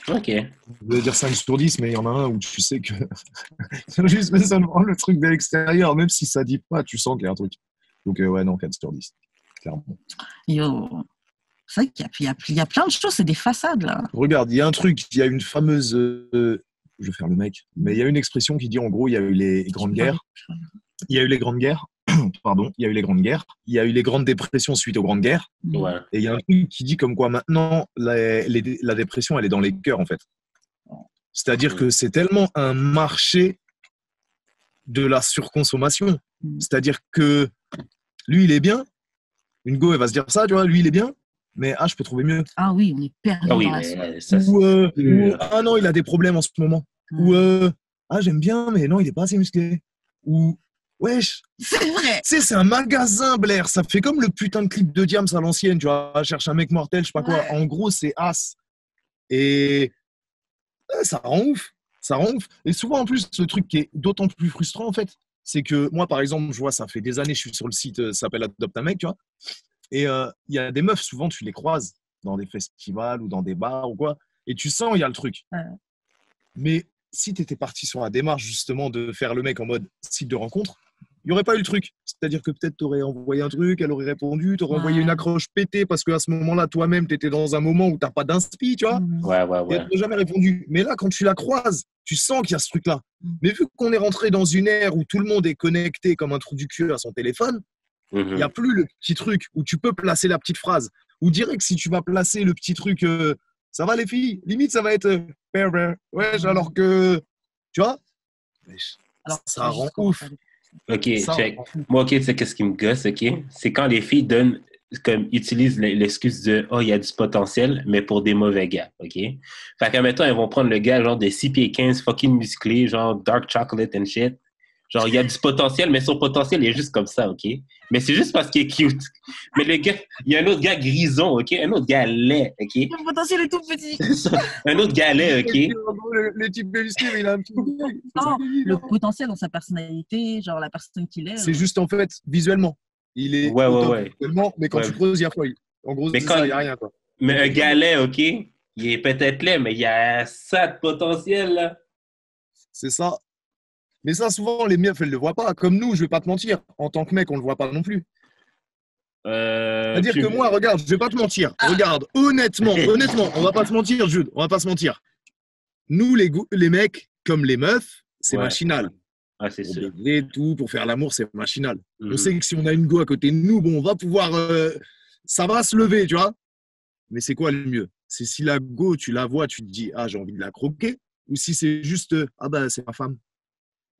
OK. Je voulais dire 5 sur 10, mais il y en a un où tu sais que juste seulement le truc de l'extérieur, même si ça dit pas, tu sens qu'il y a un truc. Donc, ouais, non, 4 sur 10, clairement. Yo. C'est vrai qu'il y a plein de choses, c'est des façades, là. Regarde, il y a un truc, il y a une fameuse... je vais faire le mec, mais il y a une expression qui dit, en gros, il y a eu les grandes guerres. Il y a eu les grandes guerres. Pardon, il y a eu les grandes guerres, il y a eu les grandes dépressions suite aux grandes guerres, ouais. Et il y a un truc qui dit comme quoi maintenant la dépression elle est dans les cœurs en fait. C'est-à-dire que c'est tellement un marché de la surconsommation. C'est-à-dire que lui il est bien, une go elle va se dire ça, tu vois, lui il est bien, mais je peux trouver mieux. Ah oui, on est perdu dans la sauce. Ou non, il a des problèmes en ce moment. Ou j'aime bien, mais non, il est pas assez musclé. Ou wesh, c'est vrai. Tu sais, c'est un magasin, Blair. Ça fait comme le putain de clip de Diams à l'ancienne, tu vois. Cherche un mec mortel, je sais pas quoi. En gros, c'est as. Et ça rend ouf. Ça rend ouf. Et souvent, en plus, le truc qui est d'autant plus frustrant, en fait, c'est que moi, par exemple, je vois, ça fait des années, je suis sur le site, ça s'appelle Adopte un mec, tu vois. Et il y a des meufs, souvent, tu les croises dans des festivals ou dans des bars ou quoi. Et tu sens, il y a le truc. Mais si tu étais parti sur la démarche, justement, de faire le mec en mode site de rencontre, il n'y aurait pas eu le truc. C'est-à-dire que peut-être tu aurais envoyé un truc, elle aurait répondu, tu aurais envoyé une accroche pétée parce qu'à ce moment-là, toi-même, tu étais dans un moment où tu n'as pas d'inspi, tu vois. Et elle n'a jamais répondu. Mais là, quand tu la croises, tu sens qu'il y a ce truc-là. Mais vu qu'on est rentré dans une ère où tout le monde est connecté comme un trou du cul à son téléphone, il n'y a plus le petit truc où tu peux placer la petite phrase. Ou direct, si tu vas placer le petit truc, ça va les filles, limite, ça va être ouais, alors que, tu vois, alors, ça rend ouf. Ok, check. Moi, ok, tu sais qu'est-ce qui me gosse, ok? C'est quand les filles utilisent l'excuse de « Oh, il y a du potentiel », mais pour des mauvais gars, ok? Fait qu'à mettons, elles vont prendre le gars genre de 6 pieds 15, fucking musclé, genre dark chocolate and shit. Genre, il y a du potentiel, mais son potentiel est juste comme ça, ok? Mais c'est juste parce qu'il est cute. Mais le gars, il y a un autre gars grison, ok? Un autre gars laid, ok? Le potentiel est tout petit. Un autre gars laid, ok? Le type musclé, mais il a un petit... Non, le potentiel dans sa personnalité, genre la personne qu'il est. C'est juste, en fait, visuellement. Il est visuellement, mais quand tu creuses, il y a quoi? En gros, il n'y a rien, quoi. Mais un gars laid, ok? Il est peut-être laid, mais il y a ça de potentiel, là. C'est ça. Mais ça, souvent, les meufs, elles ne le voient pas. Comme nous, je ne vais pas te mentir. En tant que mec, on ne le voit pas non plus. C'est-à-dire que moi, regarde, je ne vais pas te mentir. Regarde, honnêtement, on ne va pas se mentir, Jude. On ne va pas se mentir. Nous, les mecs, comme les meufs, c'est machinal. Ah, c'est sûr. Tout, pour faire l'amour, c'est machinal. On sait que si on a une go à côté de nous, bon, on va pouvoir... ça va se lever, tu vois. Mais c'est quoi le mieux? C'est si la go, tu la vois, tu te dis, j'ai envie de la croquer. Ou si c'est juste, c'est ma femme.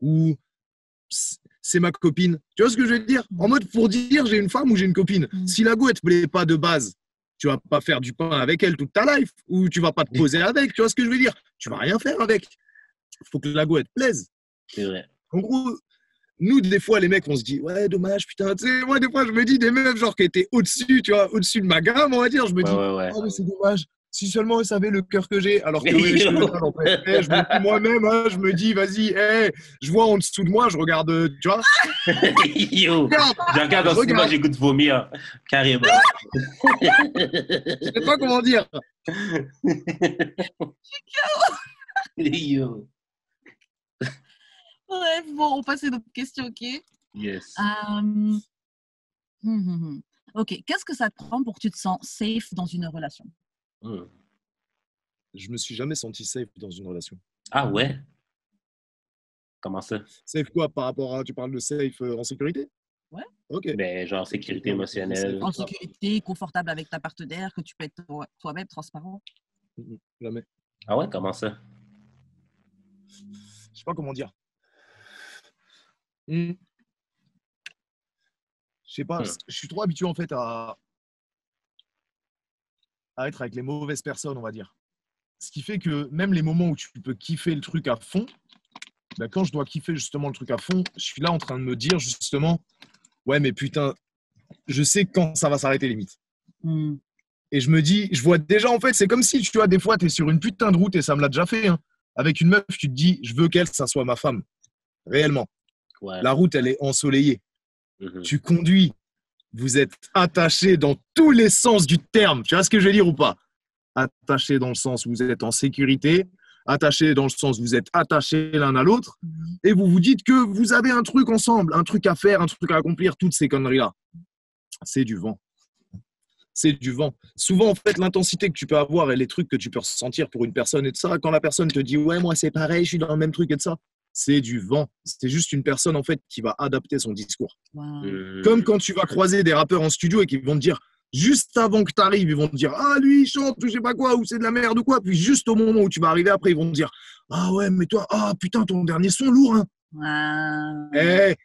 Ou c'est ma copine. Tu vois ce que je veux dire? En mode, pour dire j'ai une femme ou j'ai une copine. Si la go, elle te plaît pas de base, tu vas pas faire du pain avec elle toute ta life. Ou tu vas pas te poser avec. Tu vois ce que je veux dire? Tu vas rien faire avec. Il faut que la go, elle te plaise. C'est vrai. En gros, nous, des fois, les mecs, on se dit, ouais, dommage, putain. Tu sais, moi, des fois, je me dis des meufs, genre, qui étaient au-dessus, tu vois, au-dessus de ma gamme, on va dire. Je me dis, mais c'est dommage. Si seulement ils savaient le cœur que j'ai, alors que je me dis moi-même, je me dis, vas-y, je vois en dessous de moi, je regarde, tu vois. Yo, je regarde en dessous de moi, j'écoute vomir, carrément. Je sais pas comment dire. Yo. Bref, bon, on passe à d'autres questions, ok? Yes. Ok, qu'est-ce que ça te prend pour que tu te sens safe dans une relation? Je me suis jamais senti safe dans une relation. Ah ouais? Comment ça? Safe quoi? Par rapport à, tu parles de safe en sécurité? Ouais. Ok. Ben, genre sécurité émotionnelle. En sécurité, confortable avec ta partenaire, que tu peux être toi-même transparent? Jamais. Ah ouais? Comment ça? Je sais pas comment dire. Je sais pas, je suis trop habitué en fait à être avec les mauvaises personnes, on va dire. Ce qui fait que même les moments où tu peux kiffer le truc à fond, ben quand je dois kiffer justement le truc à fond, je suis là en train de me dire justement, ouais mais putain, je sais quand ça va s'arrêter limite. Et je me dis, je vois déjà en fait, c'est comme si tu vois, des fois tu es sur une putain de route et ça me l'a déjà fait. Hein. Avec une meuf, tu te dis, je veux qu'elle, ça soit ma femme. Réellement. Ouais. La route, elle est ensoleillée. Tu conduis. Vous êtes attachés dans tous les sens du terme. Tu vois ce que je veux dire ou pas? Attachés dans le sens où vous êtes en sécurité, attachés dans le sens où vous êtes attachés l'un à l'autre, et vous vous dites que vous avez un truc ensemble, un truc à faire, un truc à accomplir, toutes ces conneries-là. C'est du vent. C'est du vent. Souvent, en fait, l'intensité que tu peux avoir et les trucs que tu peux ressentir pour une personne et de ça, quand la personne te dit « Ouais, moi, c'est pareil, je suis dans le même truc et de ça », c'est du vent. C'est juste une personne, en fait, qui va adapter son discours. Comme quand tu vas croiser des rappeurs en studio et qui vont te dire, juste avant que tu arrives, ils vont te dire « Ah, lui, il chante, ou je sais pas quoi, ou c'est de la merde ou quoi ». Puis juste au moment où tu vas arriver après, ils vont te dire « Ah ouais, mais toi, putain, ton dernier son lourd, hein ».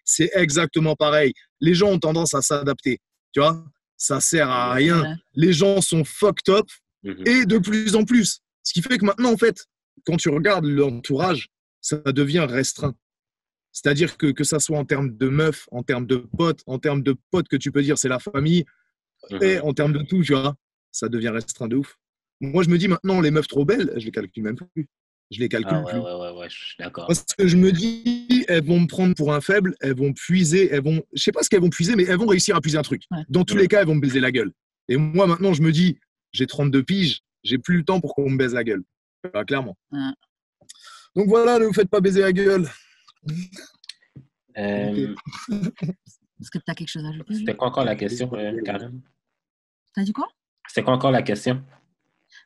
C'est exactement pareil. Les gens ont tendance à s'adapter, tu vois. Ça sert à rien. Les gens sont fucked up et de plus en plus. Ce qui fait que maintenant, en fait, quand tu regardes l'entourage, ça devient restreint. C'est-à-dire que ça soit en termes de meufs, en termes de potes que tu peux dire c'est la famille, et en termes de tout, tu vois, ça devient restreint de ouf. Moi, je me dis maintenant, les meufs trop belles, je les calcule même plus. Je les calcule plus. Ouais, je suis d'accord. Parce que je me dis, elles vont me prendre pour un faible, elles vont puiser, je sais pas ce qu'elles vont puiser, mais elles vont réussir à puiser un truc. Ouais. Dans tous les cas, elles vont me baiser la gueule. Et moi, maintenant, je me dis, j'ai 32 piges, j'ai plus le temps pour qu'on me baise la gueule. Enfin, clairement. Ouais. Donc voilà, ne vous faites pas baiser la gueule. Est-ce que tu as quelque chose à ajouter? C'était quoi encore la question, Karen? T'as dit quoi? C'était quoi encore la question?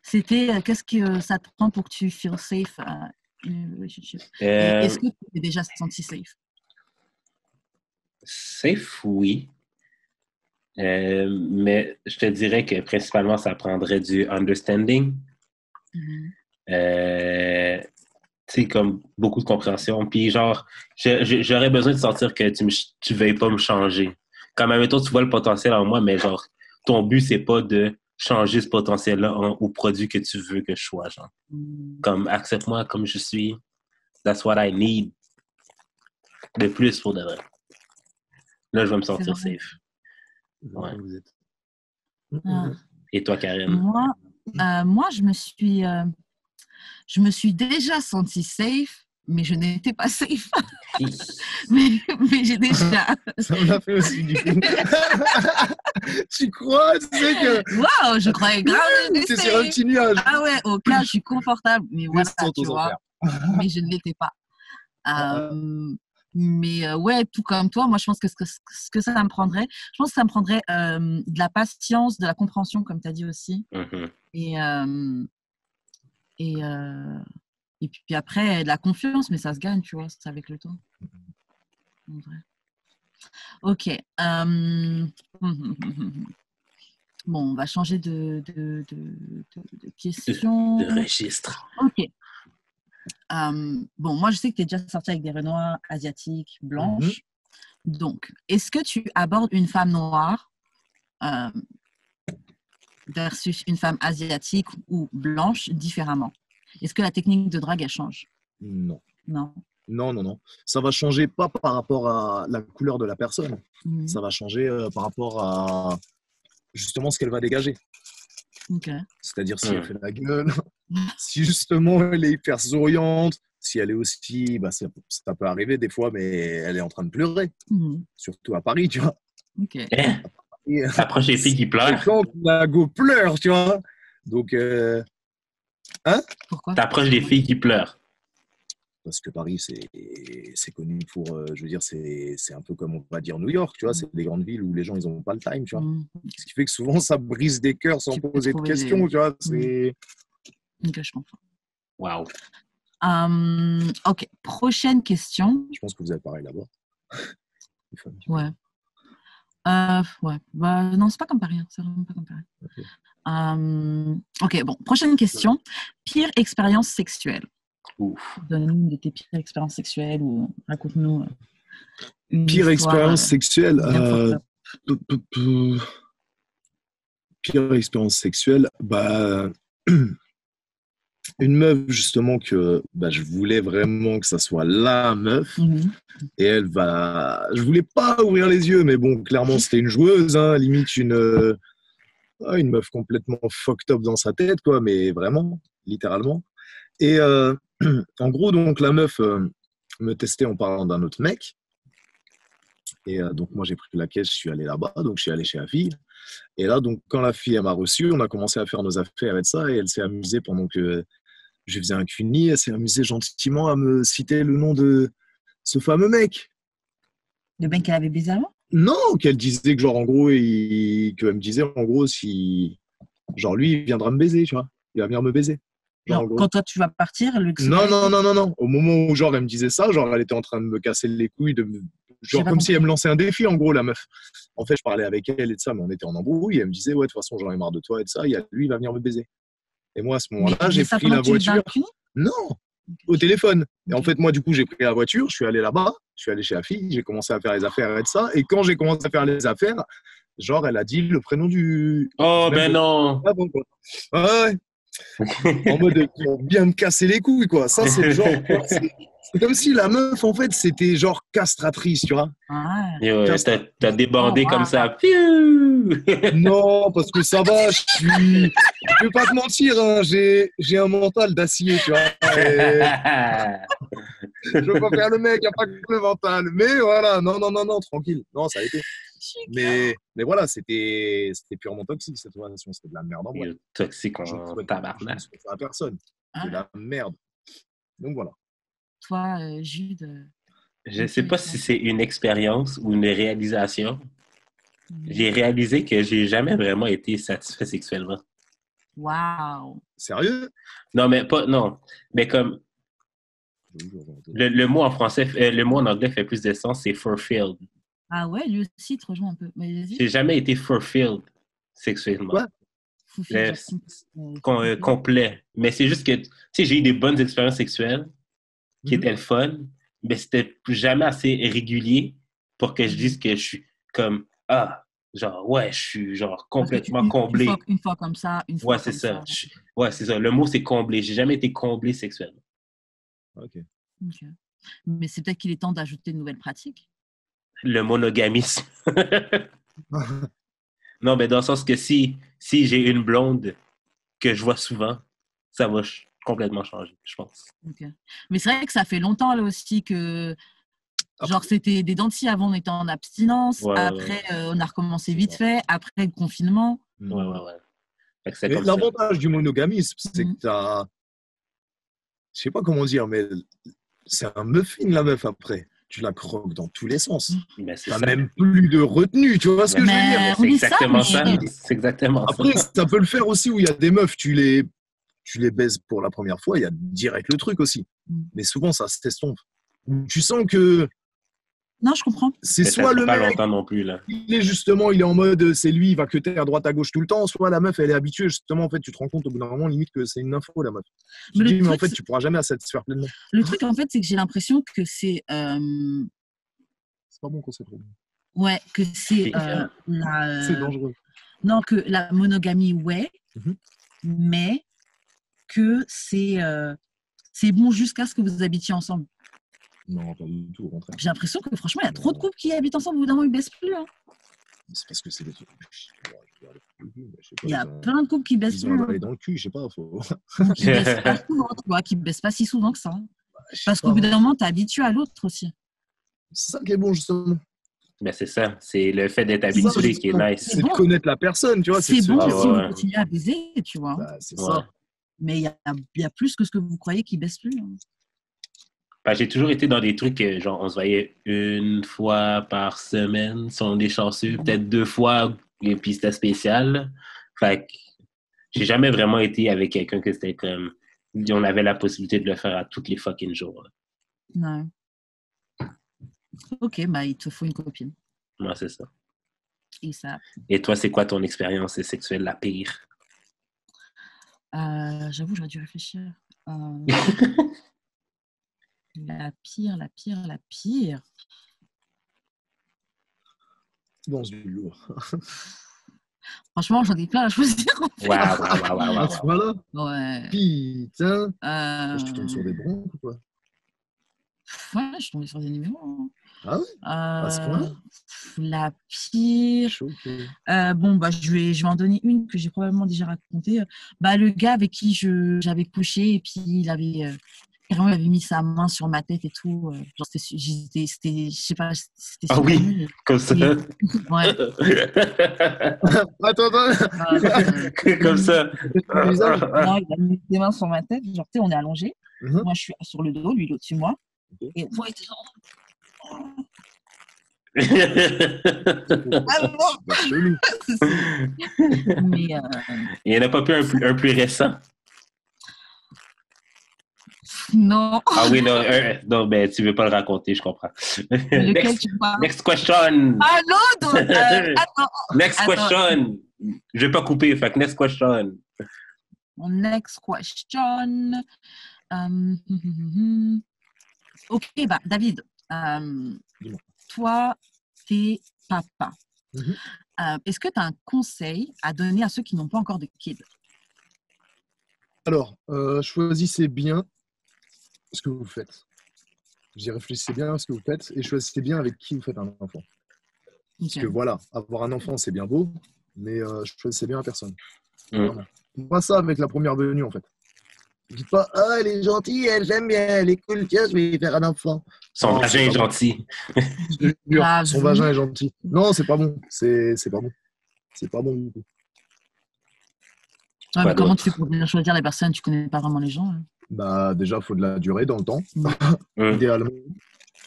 C'était qu'est-ce que ça te prend pour que tu feel safe in a relationship? Est-ce que tu t'es déjà senti safe? Safe, oui. Mais je te dirais que principalement, ça prendrait du understanding. Tu sais, comme beaucoup de compréhension. Puis genre, j'aurais besoin de sentir que tu veuilles pas me changer. Quand même, toi, tu vois le potentiel en moi, mais genre, ton but, c'est pas de changer ce potentiel-là au produit que tu veux que je sois, genre. Comme, accepte-moi comme je suis. That's what I need. De plus, pour de vrai. Là, je vais me sentir safe. Ouais. Et toi, Karen? Moi, je me suis déjà sentie safe, mais je n'étais pas safe. mais j'ai déjà... Ça me l'a fait aussi, du coup. Tu crois, tu sais que... Waouh, je croyais grave. C'est sur un petit nuage. Ah ouais, au cas, je suis confortable. Mais voilà, tu vois. Mais je ne l'étais pas. Mais ouais, tout comme toi, moi, je pense que ce que ça me prendrait, de la patience, de la compréhension, comme tu as dit aussi. Et puis après, de la confiance, mais ça se gagne, tu vois, c'est avec le temps. En vrai. Ok. Bon, on va changer de question. De registre. Ok. Bon, moi, je sais que tu es déjà sortie avec des Renois asiatiques, blanches. Donc, est-ce que tu abordes une femme noire versus une femme asiatique ou blanche différemment? Est-ce que la technique de drague, elle change? Non. Non. Non. Ça va changer pas par rapport à la couleur de la personne. Ça va changer par rapport à justement ce qu'elle va dégager. Okay. C'est-à-dire si elle fait la gueule, si justement elle est hyper souriante, si elle est aussi, bah ça peut arriver des fois, mais elle est en train de pleurer. Surtout à Paris, tu vois. Ok. T'approches les filles qui pleurent. Quand la go pleure, tu vois. Donc, hein? Pourquoi? T'approches des filles qui pleurent. Parce que Paris, c'est connu pour, je veux dire, c'est un peu comme on va dire New York, tu vois, c'est des grandes villes où les gens, ils n'ont pas le time, tu vois. Ce qui fait que souvent, ça brise des cœurs sans poser de questions, tu vois. C'est... Ok, je comprends. Waouh. Ok, prochaine question. Je pense que vous êtes pareil là-bas. Ouais. Ouais. Bah, non, c'est pas comme Paris. C'est vraiment pas comme Paris. Ok, bon. Prochaine question. Pire expérience sexuelle. Donne-nous une de tes pires expériences sexuelles ou raconte-nous. Pire expérience sexuelle. Pire expérience sexuelle. Bah, une meuf justement que je voulais vraiment que ça soit la meuf. Et elle va. Je voulais pas ouvrir les yeux, mais bon, clairement c'était une joueuse, hein, limite une meuf complètement fucked up dans sa tête, quoi, mais vraiment, littéralement. Et en gros, donc, la meuf me testait en parlant d'un autre mec. Et donc, moi, j'ai pris la caisse, je suis allé là-bas. Donc, je suis allé chez la fille. Et là, donc, quand la fille, elle m'a reçu, on a commencé à faire nos affaires avec ça. Et elle s'est amusée pendant que je faisais un cuni. Elle s'est amusée gentiment à me citer le nom de ce fameux mec. Le mec qu'elle avait baisé avant? Non, qu'elle disait que, genre, en gros, qu'elle me disait, en gros, si... Genre, lui, il viendra me baiser, tu vois. Il va venir me baiser. Genre, quand toi tu vas partir, non. Au moment où genre elle me disait ça, genre elle était en train de me casser les couilles, genre comme si elle me lançait un défi en gros la meuf. En fait, je parlais avec elle et de ça, mais on était en embrouille. Et elle me disait ouais de toute façon j'en ai marre de toi et de ça. Lui il va venir me baiser. Et moi à ce moment-là j'ai pris la voiture. Non, au téléphone. Et en fait moi du coup j'ai pris la voiture, je suis allé là-bas, je suis allé chez la fille, j'ai commencé à faire les affaires et de ça. Et quand j'ai commencé à faire les affaires, Genre, elle a dit le prénom du... Oh, ben non! Ah bon, quoi. Ouais. En mode, pour bien me casser les couilles, quoi. Ça, c'est le genre... C'est comme si la meuf, en fait, c'était genre castratrice, tu vois. T'as débordé comme ça. Piou! Non, parce que ça va, je vais pas te mentir, hein, j'ai un mental d'acier, tu vois. Je veux pas faire le mec, il n'y a pas que le mental. Mais voilà, non, tranquille. Non, ça a été. Mais voilà, c'était purement toxique cette relation. C'était de la merde en vrai. Toxique en tabarnak. Je ne souhaite à personne. De la merde. Donc voilà. Toi, Jude. Je ne sais pas si c'est une expérience ou une réalisation. J'ai réalisé que j'ai jamais vraiment été satisfait sexuellement. Wow. Sérieux? Non, mais pas, non. Mais comme, le mot en français, le mot en anglais fait plus de sens, c'est fulfilled. Ah ouais, lui aussi, te rejoint un peu. Mais j'ai jamais été fulfilled sexuellement. Quoi? Complet. Mais c'est juste que, tu sais, j'ai eu des bonnes expériences sexuelles qui étaient le fun, mais c'était jamais assez régulier pour que je dise que je suis comme, genre, ouais, je suis genre complètement comblé. Une fois comme ça, une fois c'est ça. Ouais, c'est ça. Le mot, c'est comblé. J'ai jamais été comblé sexuellement. OK. Mais c'est peut-être qu'il est temps d'ajouter de nouvelles pratiques. Le monogamisme. Non, mais dans le sens que si j'ai une blonde que je vois souvent, ça va complètement changer, je pense. Okay. Mais c'est vrai que ça fait longtemps là aussi que genre c'était des dents de scie avant on était en abstinence, après on a recommencé vite fait, après le confinement. Ouais. Mais l'avantage du monogamisme, c'est que t'as... Je sais pas comment dire, mais c'est un muffin la meuf après. Tu la croques dans tous les sens. T'as même plus de retenue, tu vois ce que je veux dire? C'est exactement ça. C'est exactement ça. Après, ça peut le faire aussi où il y a des meufs, tu les baises pour la première fois, il y a direct le truc aussi. Mais souvent, ça se t'estompe. Tu sens que... Non, je comprends. C'est soit le pas mec, longtemps non plus, là. il est en mode, c'est lui, il va cutter à droite à gauche tout le temps, soit la meuf, elle est habituée, justement, en fait, tu te rends compte au bout d'un moment, limite, que c'est une info, la meuf. Mais en fait, tu pourras jamais la satisfaire pleinement. Le truc, en fait, c'est que j'ai l'impression que c'est... C'est pas bon quand c'est trop bon. Ouais, que c'est c'est dangereux. Non, que la monogamie, mais que c'est bon jusqu'à ce que vous habitiez ensemble. Non, pas du tout, au contraire. J'ai l'impression que franchement, il y a trop de couples qui habitent ensemble, au bout d'un moment, ils ne baissent plus. Hein. C'est parce que c'est des trucs. Il y a plein de couples qui baissent plus. Ils ont aller dans le cul, je sais pas. Qui baissent pas souvent, tu vois, qui baissent pas si souvent que ça. Parce qu'au bout d'un moment, tu es habitué à l'autre aussi. C'est ça qui est bon, justement. Ben c'est ça. C'est le fait d'être habitué qui est nice. C'est de connaître la personne, tu vois. C'est bon si vous continuez à baiser, tu vois. Bah, c'est ça. Mais il y a plus que ce que vous croyez qui baisse plus. Hein. Ben, j'ai toujours été dans des trucs, genre, on se voyait une fois par semaine, si on est chanceux, peut-être 2 fois, et puis c'était spécial. Fait que j'ai jamais vraiment été avec quelqu'un que c'était comme, on avait la possibilité de le faire à tous les fucking jours. Non. Ok, bah il te faut une copine. Moi, c'est ça. Et toi, c'est quoi ton expérience sexuelle la pire? J'avoue, j'aurais dû réfléchir. La pire. Dans du lourd. Franchement, j'en ai plein à choisir. Voilà. Ouais. Putain. Je tombe sur des broncs ou quoi? Ouais, je suis tombée sur des numéros. Hein. Ah oui? À ce point-là? La pire. Bon, bah, je vais en donner une que j'ai probablement déjà racontée. Bah, le gars avec qui j'avais couché et puis il avait mis sa main sur ma tête et tout. Genre, c'était, je sais pas, c'était ah oui, nul. Comme ça. Ouais. Attends. Comme ça. Non, il a mis des mains sur ma tête. Genre, tu sais, on est allongé. Moi, je suis sur le dos, lui, il est au-dessus de moi. Et moi, il était genre... Mais, il n'y en a pas plus un plus récent? Non. Ah oui, non, ben, tu ne veux pas le raconter, je comprends. Next question. Ah non, attends. Next question. Je ne vais pas couper, fait que next question. Next question. Ok, bah, David, toi, t'es papa. est-ce que tu as un conseil à donner à ceux qui n'ont pas encore de kids? Alors, choisissez bien ce que vous faites. Réfléchissez bien à ce que vous faites et choisissez bien avec qui vous faites un enfant. Parce que voilà, avoir un enfant, c'est bien beau, mais choisissez bien la personne. Pas ça avec la première venue, en fait. Dites pas, ah, elle est gentille, j'aime bien, elle est cool, tiens, je vais lui faire un enfant. Son vagin est gentil. Son vagin est gentil. Non, c'est pas bon. C'est pas bon. C'est pas bon du tout. Ouais, mais comment tu fais pour bien choisir les personnes? Tu connais pas vraiment les gens. Hein. Bah, déjà, il faut de la durée dans le temps, idéalement.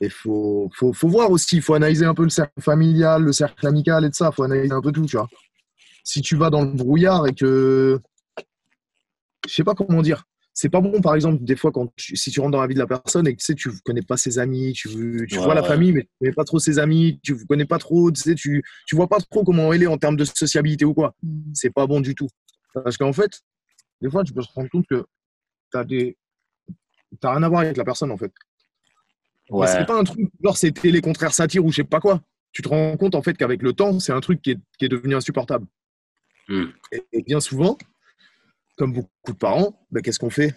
Et faut voir aussi, il faut analyser un peu le cercle familial, le cercle amical et de ça. Il faut analyser un peu tout, tu vois. Si tu vas dans le brouillard et que... Je sais pas comment dire. C'est pas bon, par exemple, des fois, si tu rentres dans la vie de la personne et que tu ne connais pas ses amis, tu vois la famille, mais tu ne connais pas trop ses amis, tu ne connais pas trop, tu vois pas trop comment elle est en termes de sociabilité ou quoi. C'est pas bon du tout. Parce qu'en fait, des fois, tu peux te rendre compte que t'as rien à voir avec la personne, en fait. Ouais. C'est pas un truc, genre c'est télé contraire satire ou je sais pas quoi. Tu te rends compte, en fait, qu'avec le temps, c'est un truc qui est devenu insupportable. Et bien souvent, comme beaucoup de parents, ben, qu'est-ce qu'on fait?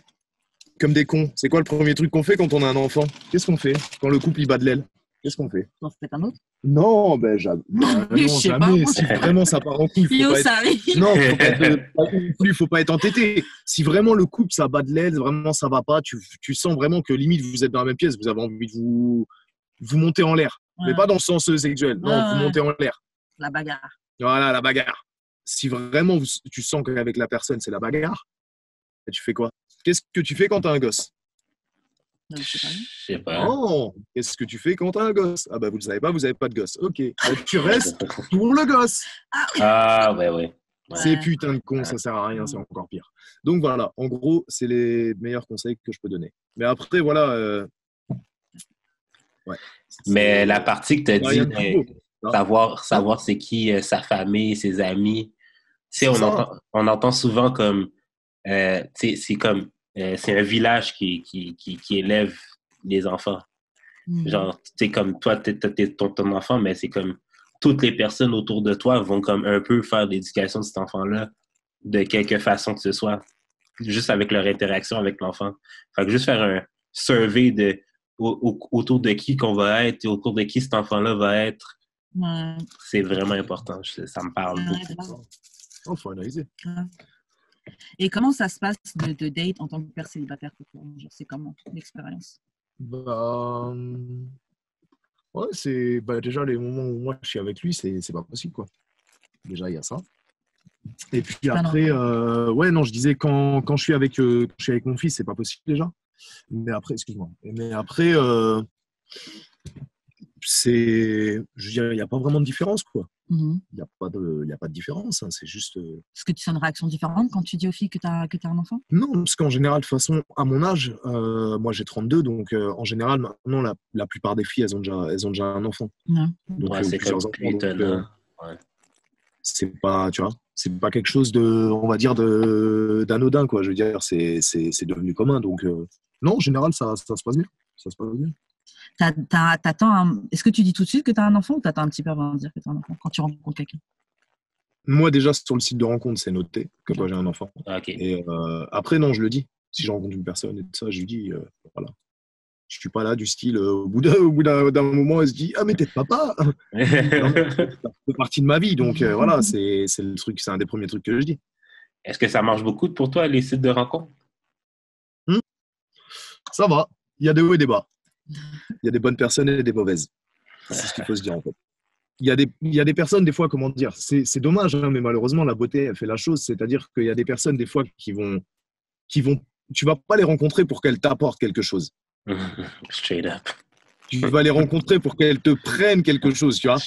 Comme des cons. C'est quoi le premier truc qu'on fait quand on a un enfant? Qu'est-ce qu'on fait quand le couple il bat de l'aile? Qu'est-ce qu'on fait? On fait un autre? Non, ben jamais. Non, jamais. Si vraiment ça part en couille, il faut pas être entêté. Si vraiment le couple ça bat de l'aile, vraiment ça va pas, tu sens vraiment que limite vous êtes dans la même pièce, vous avez envie de vous monter en l'air. Mais pas dans le sens sexuel. Non, vous montez en l'air. La bagarre. Voilà, la bagarre. Si vraiment tu sens qu'avec la personne c'est la bagarre, tu fais quoi? Qu'est-ce que tu fais quand tu as un gosse? Je sais pas. Oh, qu'est-ce que tu fais quand tu as un gosse? Ah bah vous le savez pas, vous n'avez pas de gosse. Ok, tu restes pour le gosse. Ah ouais. C'est putain de con, ça sert à rien, c'est encore pire. Donc voilà, en gros, c'est les meilleurs conseils que je peux donner. Mais après, voilà. Ouais. Mais la partie que tu as dit, savoir c'est qui sa famille, ses amis, on entend souvent comme c'est comme c'est un village qui élève les enfants. Genre, c'est comme toi, t'es ton enfant, mais c'est comme toutes les personnes autour de toi vont comme un peu faire l'éducation de cet enfant-là de quelque façon que ce soit, juste avec leur interaction avec l'enfant. Fait que juste faire un survey autour de qui qu'on va être et autour de qui cet enfant-là va être, c'est vraiment important. Ça me parle beaucoup. Il faut analyser. Et comment ça se passe de date en tant que père célibataire? C'est comment l'expérience? Ouais, c'est déjà les moments où moi je suis avec lui, c'est pas possible quoi. Déjà il y a ça. Et puis après, je disais quand je suis avec mon fils, c'est pas possible déjà. Mais après, excuse-moi. Mais après, je veux dire, il n'y a pas vraiment de différence quoi. Il n'y a pas de différence, hein, c'est juste... Est-ce que tu sens une réaction différente quand tu dis aux filles que tu as un enfant? Non, parce qu'en général, de toute façon, à mon âge, moi j'ai 32, donc en général, maintenant, la plupart des filles, elles ont déjà un enfant. Donc, c'est comme étonnant. C'est pas, tu vois, c'est pas quelque chose on va dire, d'anodin, quoi. Je veux dire, c'est devenu commun, donc non, en général, ça se passe bien. Ça se passe bien. Est-ce que tu dis tout de suite que tu as un enfant ou tu attends un petit peu avant de dire que tu as un enfant quand tu rencontres quelqu'un? Moi, déjà, sur le site de rencontre, c'est noté que moi, j'ai un enfant. Okay. Et après, non, je le dis. Si je rencontre une personne et tout ça, je lui dis, voilà. Je suis pas là du style, au bout d'un moment, elle se dit, ah, mais t'es papa. Non, ça fait partie de ma vie. Donc, voilà, c'est le truc, c'est un des premiers trucs que je dis. Est-ce que ça marche beaucoup pour toi, les sites de rencontre? Ça va. Il y a des hauts et des bas. Il y a des bonnes personnes et des mauvaises. C'est ce qu'il faut se dire en fait. Il y a des personnes, des fois, comment dire, c'est dommage, hein, mais malheureusement, la beauté, elle fait la chose. C'est-à-dire qu'il y a des personnes, des fois, qui vont, tu vas pas les rencontrer pour qu'elles t'apportent quelque chose. Straight up. Tu vas les rencontrer pour qu'elles te prennent quelque chose, tu vois.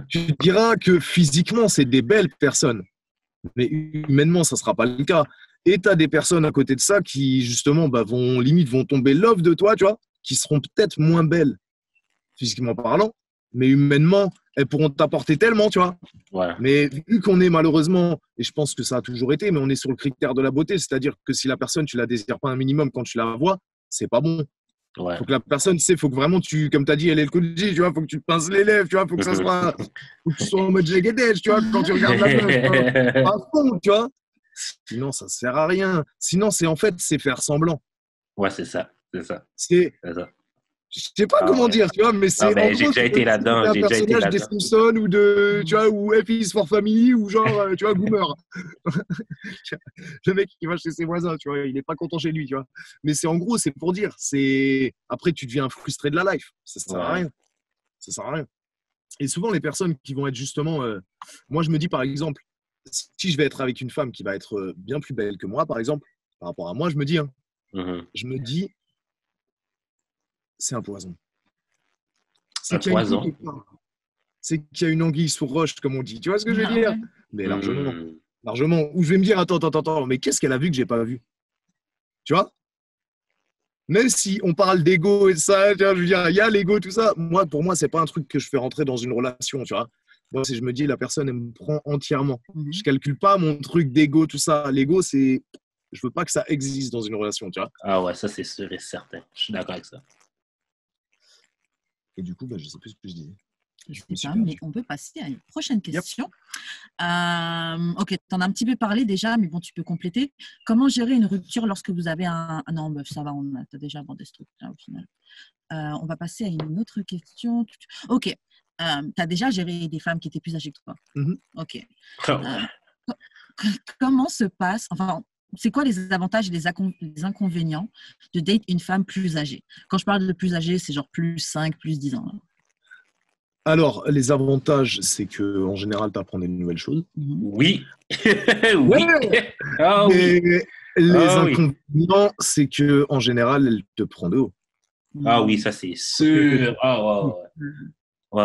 Tu diras que physiquement, c'est des belles personnes. Mais humainement, ça sera pas le cas. Et tu as des personnes à côté de ça qui, justement, vont tomber love de toi, tu vois, qui seront peut-être moins belles, physiquement parlant, mais humainement, elles pourront t'apporter tellement, tu vois. Ouais. Mais vu qu'on est malheureusement, et je pense que ça a toujours été, mais on est sur le critère de la beauté, c'est-à-dire que si la personne, tu la désires pas un minimum quand tu la vois, c'est pas bon. Ouais. Faut que la personne, tu sais, faut que vraiment comme tu as dit, elle est le Koji, tu vois, faut que tu te pinces les lèvres, tu vois, faut que tu sois en mode Jagged, tu vois, quand tu regardes la meuf, à fond, tu vois. Sinon, ça sert à rien. Sinon, c'est faire semblant. Ouais, c'est ça. C'est ça. Je sais pas comment dire, tu vois, mais c'est en gros, j'ai déjà été là-dedans. un personnage des Simpsons ou tu vois, ou F is for Family ou genre, tu vois, Boomer. Le mec qui va chez ses voisins, tu vois, il est pas content chez lui, tu vois. Mais c'est en gros, c'est pour dire, après tu deviens frustré de la life. Ça sert à rien. Ça sert à rien. Et souvent les personnes qui vont être justement, moi je me dis par exemple, si je vais être avec une femme qui va être bien plus belle que moi, par exemple, par rapport à moi, je me dis, c'est un poison. C'est qu'il y a une anguille sous roche, comme on dit. Tu vois ce que je veux dire? Mais largement. Largement. Où je vais me dire, attends, mais qu'est-ce qu'elle a vu que j'ai pas vu? Tu vois? Même si on parle d'ego et ça, tu vois, je veux dire, il y a l'ego, tout ça. Pour moi, c'est pas un truc que je fais rentrer dans une relation, tu vois. Moi, si je me dis, la personne, elle me prend entièrement. Je calcule pas mon truc d'ego, tout ça. L'ego, c'est... Je veux pas que ça existe dans une relation, tu vois. Ah ouais, ça, c'est sûr et certain. Je suis d'accord avec ça. Et du coup, je sais plus ce que je disais. Mais on peut passer à une prochaine question. Ok, tu en as un petit peu parlé déjà, mais bon, tu peux compléter. Comment gérer une rupture lorsque vous avez un... Non, ça va, tu as déjà abordé ce truc là au final. On va passer à une autre question. Ok, tu as déjà géré des femmes qui étaient plus âgées que toi. Ok. Comment se passe... Enfin, c'est quoi les avantages et les inconvénients de date une femme plus âgée? Quand je parle de plus âgée, c'est genre plus 5, plus 10 ans. Alors, les avantages, c'est qu'en général, tu apprends des nouvelles choses. Oui. Oui. Les inconvénients, c'est qu'en général, elle te prend de haut. Ah oui, ça, c'est sûr. Ouais.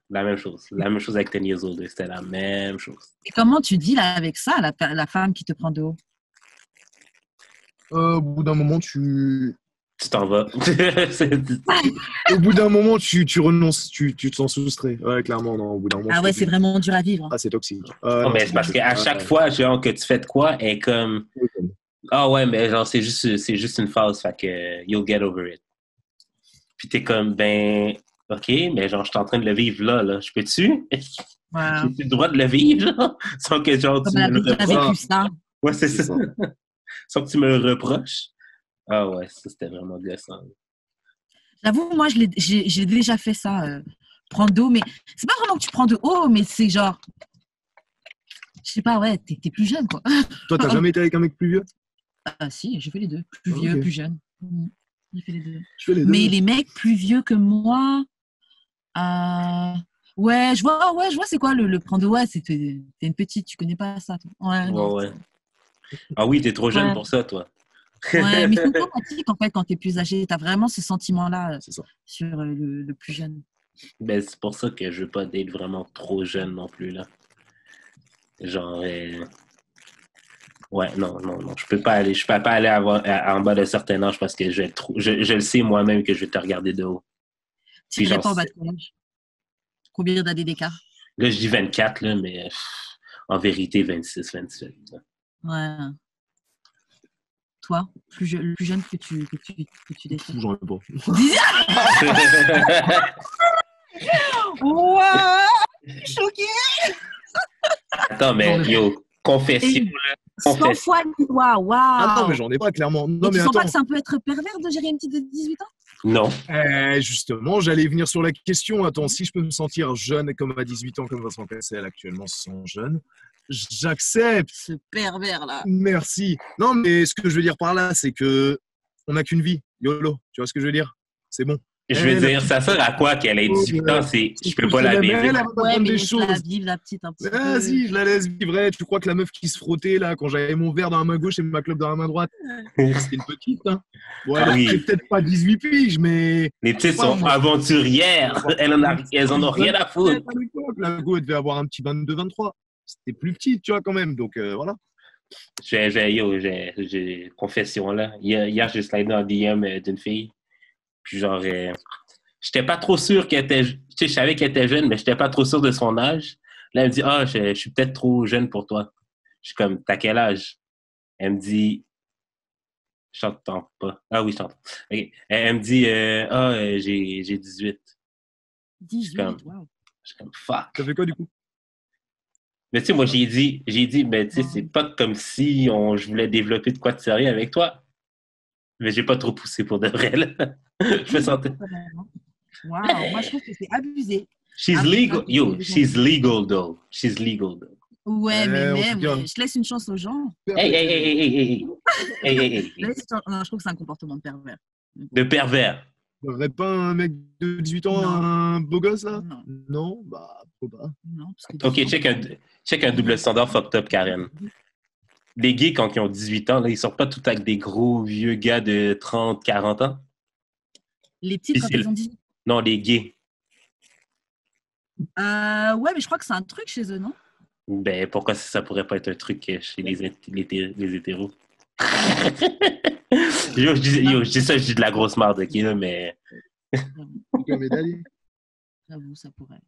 La même chose. La même chose avec 10 Years Older. C'était la même chose. Et comment tu dis là, avec ça, la femme qui te prend de haut? Au bout d'un moment, tu t'en vas. Au bout d'un moment, tu renonces, tu te sens soustrait. Ouais, clairement, non. Au bout d'un moment, c'est vraiment dur à vivre. Ah, c'est toxique. Non, mais c'est parce qu'à chaque fois, genre, que tu fais de quoi, elle est comme... Ah ouais, mais genre, c'est juste une phase, fait que you'll get over it. Puis t'es comme, OK, mais genre, je suis en train de le vivre là. Je peux-tu? J'ai le droit de le vivre, là? Sans que, genre, tu me le reproches. Ouais, c'est ça. Sans que tu me le reproches. Ah ouais, ça, c'était vraiment gossant. J'avoue, moi, j'ai déjà fait ça, prendre de haut, mais c'est pas vraiment que tu prends de haut, mais c'est genre, je sais pas, ouais, t'es plus jeune, quoi. Toi, t'as jamais été avec un mec plus vieux? Ah si, j'ai fait les deux, plus vieux, plus jeune. J'ai fait les deux. Je fais les deux. Mais les mecs plus vieux que moi, ouais, je vois, c'est quoi le prendre de haut, ouais, t'es une petite, tu connais pas ça, toi. Ouais. Ah oui, t'es trop jeune pour ça, toi. Ouais, mais c'est automatique en fait quand t'es plus âgé. T'as vraiment ce sentiment-là sur le plus jeune. C'est pour ça que je veux pas être vraiment trop jeune non plus là. Genre, ouais, non, je peux pas aller en bas d'un certain âge parce que je le sais moi-même que je vais te regarder de haut. Tu n'irais pas en bas de ton âge? Combien d'années d'écart? Là, je dis 24 là, mais en vérité 26, 27. Ouais. Toi, plus jeune que tu décides. J'en ai pas. Ouah, choqué. Attends, mais yo, confession. 100 fois waouh. Ah non, mais j'en ai pas, clairement. Non, mais tu sens pas que c'est un peu être pervers de gérer une petite de 18 ans? Non. Justement, j'allais venir sur la question. Attends, si je peux me sentir jeune comme à 18 ans, comme Vincent Cassel actuellement se sent jeune, j'accepte. Ce pervers là. Merci. Non, mais ce que je veux dire par là, c'est que on n'a qu'une vie. YOLO. Tu vois ce que je veux dire? C'est bon. Je veux dire, ça sert à quoi qu'elle ait 18 ans? Je peux pas la vivre. Ouais, mais la vivre, la petite, un petit peu. Vas-y, je la laisse vivre. Tu crois que la meuf qui se frottait, là, quand j'avais mon verre dans la main gauche et ma clope dans la main droite, c'était une petite, hein? Bon, elle a peut-être pas 18 piges, mais... Les petites sont aventurières. Elles en ont rien à foutre. La go, elle devait avoir un petit 22-23. C'était plus petit, tu vois, quand même. Donc, voilà. J'ai confession, là. Hier, j'ai slidé dans le DM d'une fille. Puis genre, j'étais pas trop sûr qu'elle était... Tu sais, je savais qu'elle était jeune, mais j'étais pas trop sûr de son âge. Là, elle me dit, je suis peut-être trop jeune pour toi. Je suis comme, t'as quel âge? Elle me dit, Je t'entends pas. Ah oui, je t'entends. Okay. Elle me dit, j'ai 18. 18, wow. Je suis comme, fuck. Ça fait quoi, du coup? Mais tu sais, moi, j'ai dit, mais tu sais, c'est pas comme si je voulais développer de quoi de sérieux avec toi. Mais j'ai pas trop poussé pour de vrai, là. Je me sentais... Wow, moi, je trouve que c'est abusé. She's legal. Yo, she's legal, though. She's legal, though. Ouais, mais même, je laisse une chance aux gens. Hey. Non, je trouve que c'est un comportement de pervers. De pervers. Il n'y aurait pas un mec de 18 ans, un beau gosse, là? Non, bah, faut pas. Non, parce que OK, check un double standard fucked up, Karen. Les gays, quand ils ont 18 ans, là, ils sortent pas tout avec des gros vieux gars de 30, 40 ans. Les petits, quand ils ont 18 ans? Non, les gays. Ouais, mais je crois que c'est un truc chez eux, non? Ben, pourquoi ça pourrait pas être un truc chez les hétéros? je dis ça, je dis de la grosse merde, OK, là, mais... J'avoue, ça pourrait.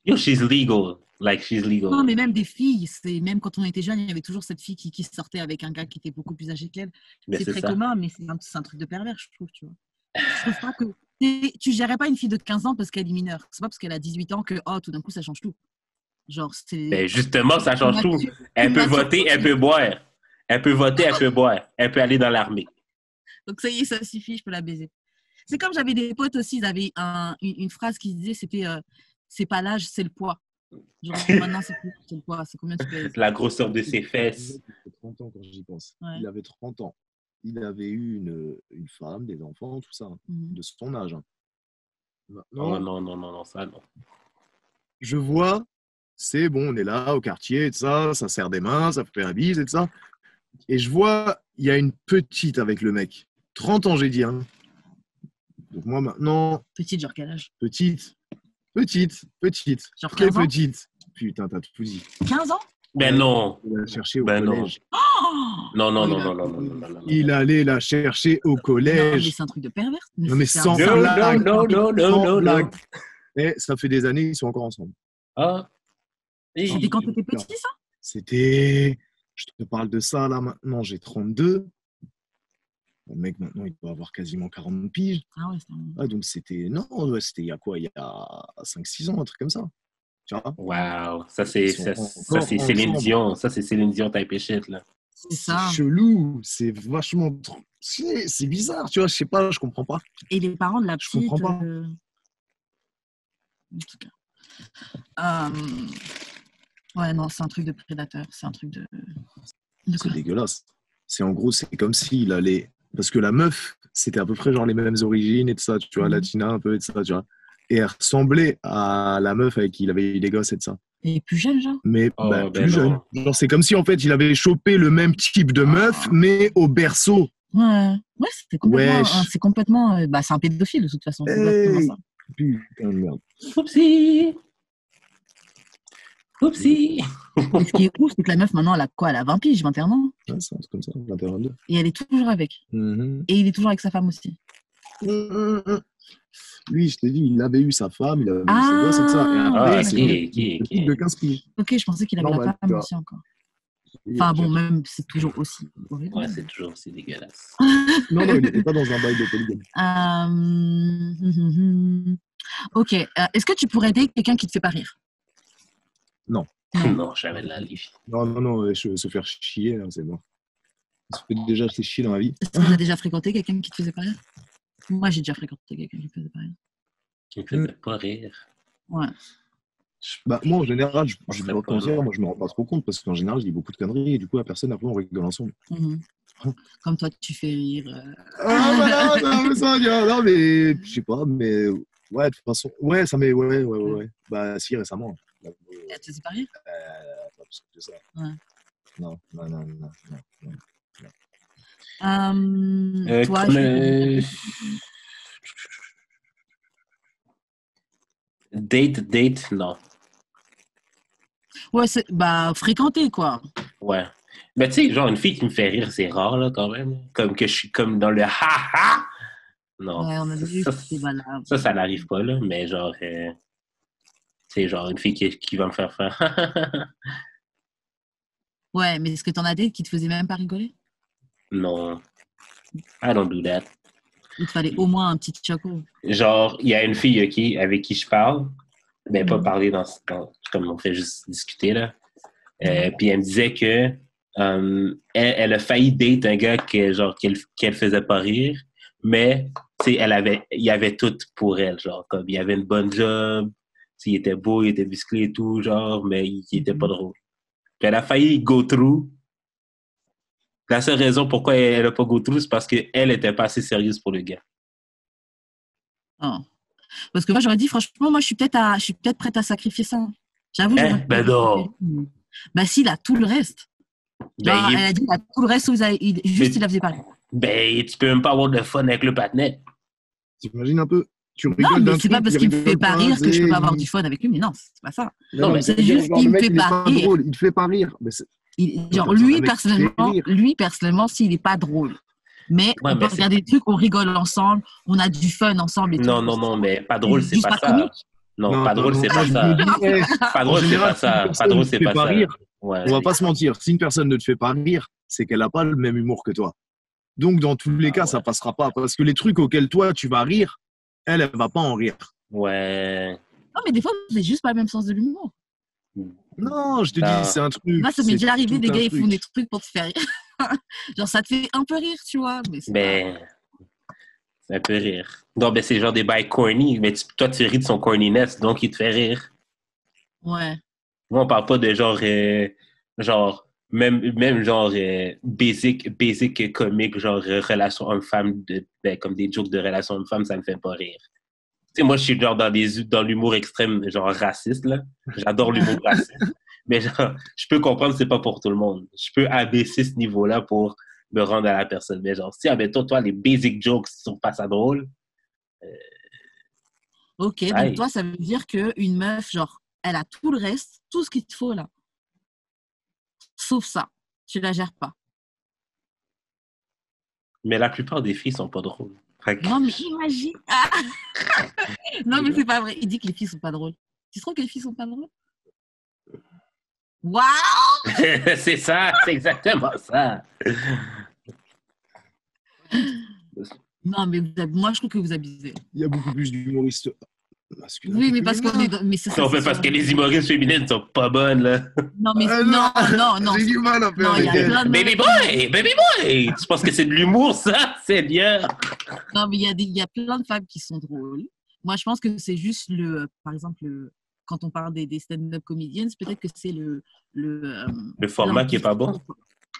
Yo, she's legal. Like, she's legal. Non, mais même des filles, même quand on était jeunes, il y avait toujours cette fille qui sortait avec un gars qui était beaucoup plus âgé qu'elle. C'est très commun, mais c'est un truc de pervers, je trouve, tu vois. Je trouve pas que... Tu gérerais pas une fille de 15 ans parce qu'elle est mineure. C'est pas parce qu'elle a 18 ans que, tout d'un coup, ça change tout. Genre, c'est... Ben justement, ça change tout. Elle peut voter, elle peut boire. Elle peut voter, elle peut boire. Elle peut aller dans l'armée. Donc ça y est, ça suffit, je peux la baiser. C'est comme j'avais des potes aussi, ils avaient une phrase qui disait, c'était c'est pas l'âge, c'est le poids. Genre, maintenant, c'est le poids. C'est combien tu pèses? La grosseur de ses fesses. Il avait 30 ans quand j'y pense. Ouais. Il avait 30 ans. Il avait eu une femme, des enfants, tout ça, de son âge. Maintenant, non, ça non. Je vois, c'est bon, on est là au quartier, et ça serre des mains, ça fait un bise, et ça. Et je vois, il y a une petite avec le mec. 30 ans, j'ai dit. Hein. Donc moi, maintenant... Petite, genre quel âge? Petite. Genre 15 Très ans? petite. Putain, t'as tout dit. 15 ans? Ben non. Il allait la chercher au collège. Non. Il allait la chercher au collège. Non, mais c'est un truc de pervers. Non, mais sans blague. Non. Et ça fait des années, ils sont encore ensemble. Ah. C'était quand t'étais petit, ça? C'était... Je te parle de ça, là, maintenant, j'ai 32. Le mec, maintenant, il doit avoir quasiment 40 piges. Ah ouais, c'est un... Ah, donc, c'était... Non, c'était il y a quoi? Il y a 5-6 ans, un truc comme ça. Tu vois? Wow. Ça, c'est Céline Dion. Ça, c'est Céline Dion type shit, là. C'est ça. C'est chelou. C'est vachement... C'est bizarre, tu vois. Je sais pas, je comprends pas. Et les parents de la petite... Je comprends pas. En tout cas. Ouais, non, c'est un truc de prédateur. C'est un truc de c'est dégueulasse. C'est en gros, c'est comme s'il allait... Parce que la meuf, c'était à peu près genre les mêmes origines et tout ça, tu vois, latina un peu et tout ça, tu vois. Et elle ressemblait à la meuf avec qui il avait eu des gosses et tout ça. Et plus jeune, genre? Mais plus jeune. Genre, c'est comme si, en fait, il avait chopé le même type de meuf, mais au berceau. Ouais, c'est complètement... c'est complètement... c'est un pédophile, de toute façon. C'est exactement ça. Putain de merde. Oupsie. Et ce qui est ouf, c'est que la meuf, maintenant, elle a quoi? Elle a 20 piges, 21 ans? Ouais, c'est un truc comme ça, 21, 22. Et elle est toujours avec. Et il est toujours avec sa femme aussi. Lui, je t'ai dit, il avait eu sa femme, il avait eu ses gosses et tout ça. Et après, c'est une de 15 piges. Ok, je pensais qu'il avait la femme aussi encore. Enfin bon, même, c'est toujours aussi horrible. Ouais, c'est toujours aussi dégueulasse. Non, il n'était pas dans un bail de polygame. Ok, est-ce que tu pourrais aider quelqu'un qui te fait pas rire? Non. Non, jamais de la vie. Non, se faire chier, là, c'est bon. Ça fait déjà se chier dans la vie. Est-ce que tu as déjà fréquenté quelqu'un qui te faisait pas rire? Moi, j'ai déjà fréquenté quelqu'un qui me faisait pas rire. Qui me faisait pas rire? Ouais. Moi, en général, je vais pas te dire, moi, je me rends pas trop compte parce qu'en général, je dis beaucoup de conneries et du coup, la personne, après, on rigole ensemble. Comme toi, tu fais rire. Non, mais je sais pas, mais ouais, de toute façon, ouais, ça m'est, ouais. Bah, si, récemment. Elle te faisait pas rire? Pas plus que ça. Ouais. Non. Toi, Date, non. Ouais, fréquenter, quoi. Ouais. Mais tu sais, genre, une fille qui me fait rire, c'est rare, là, quand même. Comme que je suis comme dans le ha-ha. Non. Ouais, on a vu que c'était valable. Ça n'arrive pas, là. Mais genre, c'est genre une fille qui va me faire faire. Ouais, mais est-ce que t'en as des qui te faisaient même pas rigoler? Non. I don't do that. Il te fallait au moins un petit choco. Genre, il y a une fille, OK, avec qui je parle. Ben, pas parler comme on fait juste discuter, là. Puis elle me disait que elle a failli date un gars qu'elle faisait pas rire, mais il y avait tout pour elle, genre comme il y avait une bonne job, il était beau, il était musclé et tout, genre, mais il était pas drôle. Puis elle a failli go through. La seule raison pourquoi elle a pas go through, c'est parce qu'elle était pas assez sérieuse pour le gars. Oh. Parce que moi j'aurais dit franchement, moi je suis peut-être prête à sacrifier ça. J'avoue. Ben non. Ben si, il a tout le reste. Genre, elle a dit, il a tout le reste, il la faisait pas. Ben, tu peux même pas avoir de fun avec le patinet. T'imagines un peu? Tu rigoles non, mais c'est truc, pas parce qu'il me fait pas rire que je peux pas avoir du fun avec lui, mais non, c'est pas ça. Non, mais c'est juste qu'il me fait pas rire. Drôle, il te fait pas rire. Genre, lui, personnellement, s'il est pas drôle. Mais on peut regarder des trucs, on rigole ensemble, on a du fun ensemble et tout. Non, mais pas drôle, c'est pas ça. Non, pas drôle, c'est pas ça. Pas drôle, c'est pas ça. Pas drôle, c'est pas ça. On va pas se mentir, si une personne ne te fait pas rire, c'est qu'elle a pas le même humour que toi. Donc, dans tous les cas, ça passera pas. Parce que les trucs auxquels toi, tu vas rire, elle va pas en rire. Ouais. Non, mais des fois, c'est juste pas le même sens de l'humour. Non, je te dis, c'est un truc. Moi, ça m'est déjà arrivé, des gars, ils font des trucs pour te faire rire. Genre, ça te fait un peu rire, tu vois. Mais ça peut rire. Non, ben c'est genre des bails corny, mais toi, tu ris de son corniness, donc il te fait rire. Ouais. Moi, on parle pas de même genre basic comique, genre relation homme-femme, comme des jokes de relation homme-femme, ça me fait pas rire. Tu sais, moi, je suis genre dans l'humour extrême, genre raciste, là. J'adore l'humour raciste. Mais genre, je peux comprendre que c'est pas pour tout le monde. Je peux abaisser ce niveau-là pour me rendre à la personne. Mais genre, si, admettons, toi, les basic jokes sont pas ça drôle. Ok, donc toi, ça veut dire qu'une meuf, genre, elle a tout le reste, tout ce qu'il te faut, là. Sauf ça. Tu la gères pas. Mais la plupart des filles sont pas drôles. Non, mais imagine. Ah non, mais c'est pas vrai. Il dit que les filles sont pas drôles. Tu trouves que les filles sont pas drôles? Waouh! C'est ça, c'est exactement ça. Non, mais moi, je trouve que vous abusez. Il y a beaucoup plus d'humoristes masculins. Oui, mais parce qu'on est... Mais c'est ça, on fait parce que les humoristes féminines sont pas bonnes, là. Non, mais non. J'ai du mal à faire Baby boy! Tu penses que c'est de l'humour, ça? C'est bien. Non, mais il y a plein de femmes qui sont drôles. Moi, je pense que c'est juste par exemple, quand on parle des stand-up comedians, peut-être que c'est le format qui est pas bon.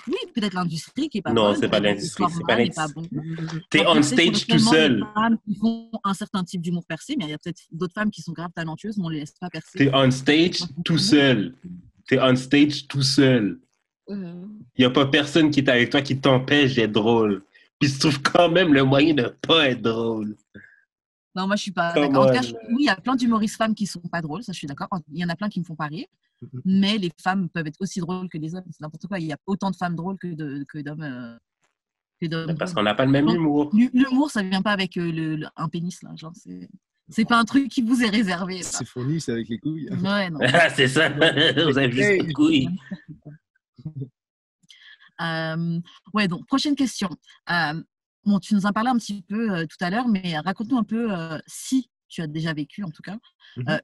Oui, peut-être l'industrie qui est pas bonne. Non, c'est pas l'industrie, c'est pas l'industrie. Bon. T'es on stage tout seul. Il y a des femmes qui font un certain type d'humour percé, mais il y a peut-être d'autres femmes qui sont graves talentueuses, mais on les laisse pas percer. T'es on stage tout seul. T'es on stage tout seul. Il y a pas personne qui est avec toi qui t'empêche d'être drôle. Puis tu trouves quand même le moyen de pas être drôle. Non, moi, je suis pas d'accord. En tout cas, oui, il y a plein d'humoristes femmes qui sont pas drôles, ça, je suis d'accord. Il y en a plein qui me font pas rire. Mais les femmes peuvent être aussi drôles que les hommes. C'est n'importe quoi. Il y a autant de femmes drôles que d'hommes. Parce qu'on n'a pas le même humour. L'humour, ça ne vient pas avec un pénis. Là. Genre, c'est pas un truc qui vous est réservé. Ça. C'est fourni, c'est avec les couilles. Ouais, non. C'est ça. Vous avez juste les couilles. Ouais, donc, prochaine question. Bon, tu nous en parlais un petit peu tout à l'heure, mais raconte-nous un peu si tu as déjà vécu, en tout cas,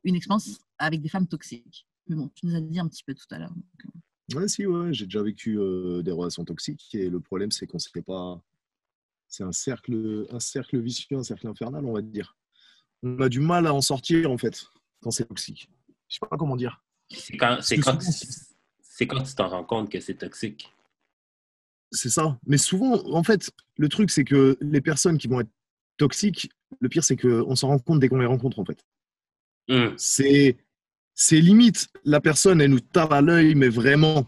une expérience avec des femmes toxiques. Mais bon, tu nous as dit un petit peu tout à l'heure. Ouais, j'ai déjà vécu des relations toxiques et le problème, c'est qu'on ne sait pas. C'est un cercle vicieux, un cercle infernal, on va dire. On a du mal à en sortir, en fait, quand c'est toxique. Je sais pas comment dire. C'est quand tu t'en rends compte que c'est toxique. C'est ça. Mais souvent, en fait, le truc, c'est que les personnes qui vont être toxiques, le pire, c'est qu'on s'en rend compte dès qu'on les rencontre, en fait. C'est limite, la personne, elle nous tape à l'œil, mais vraiment,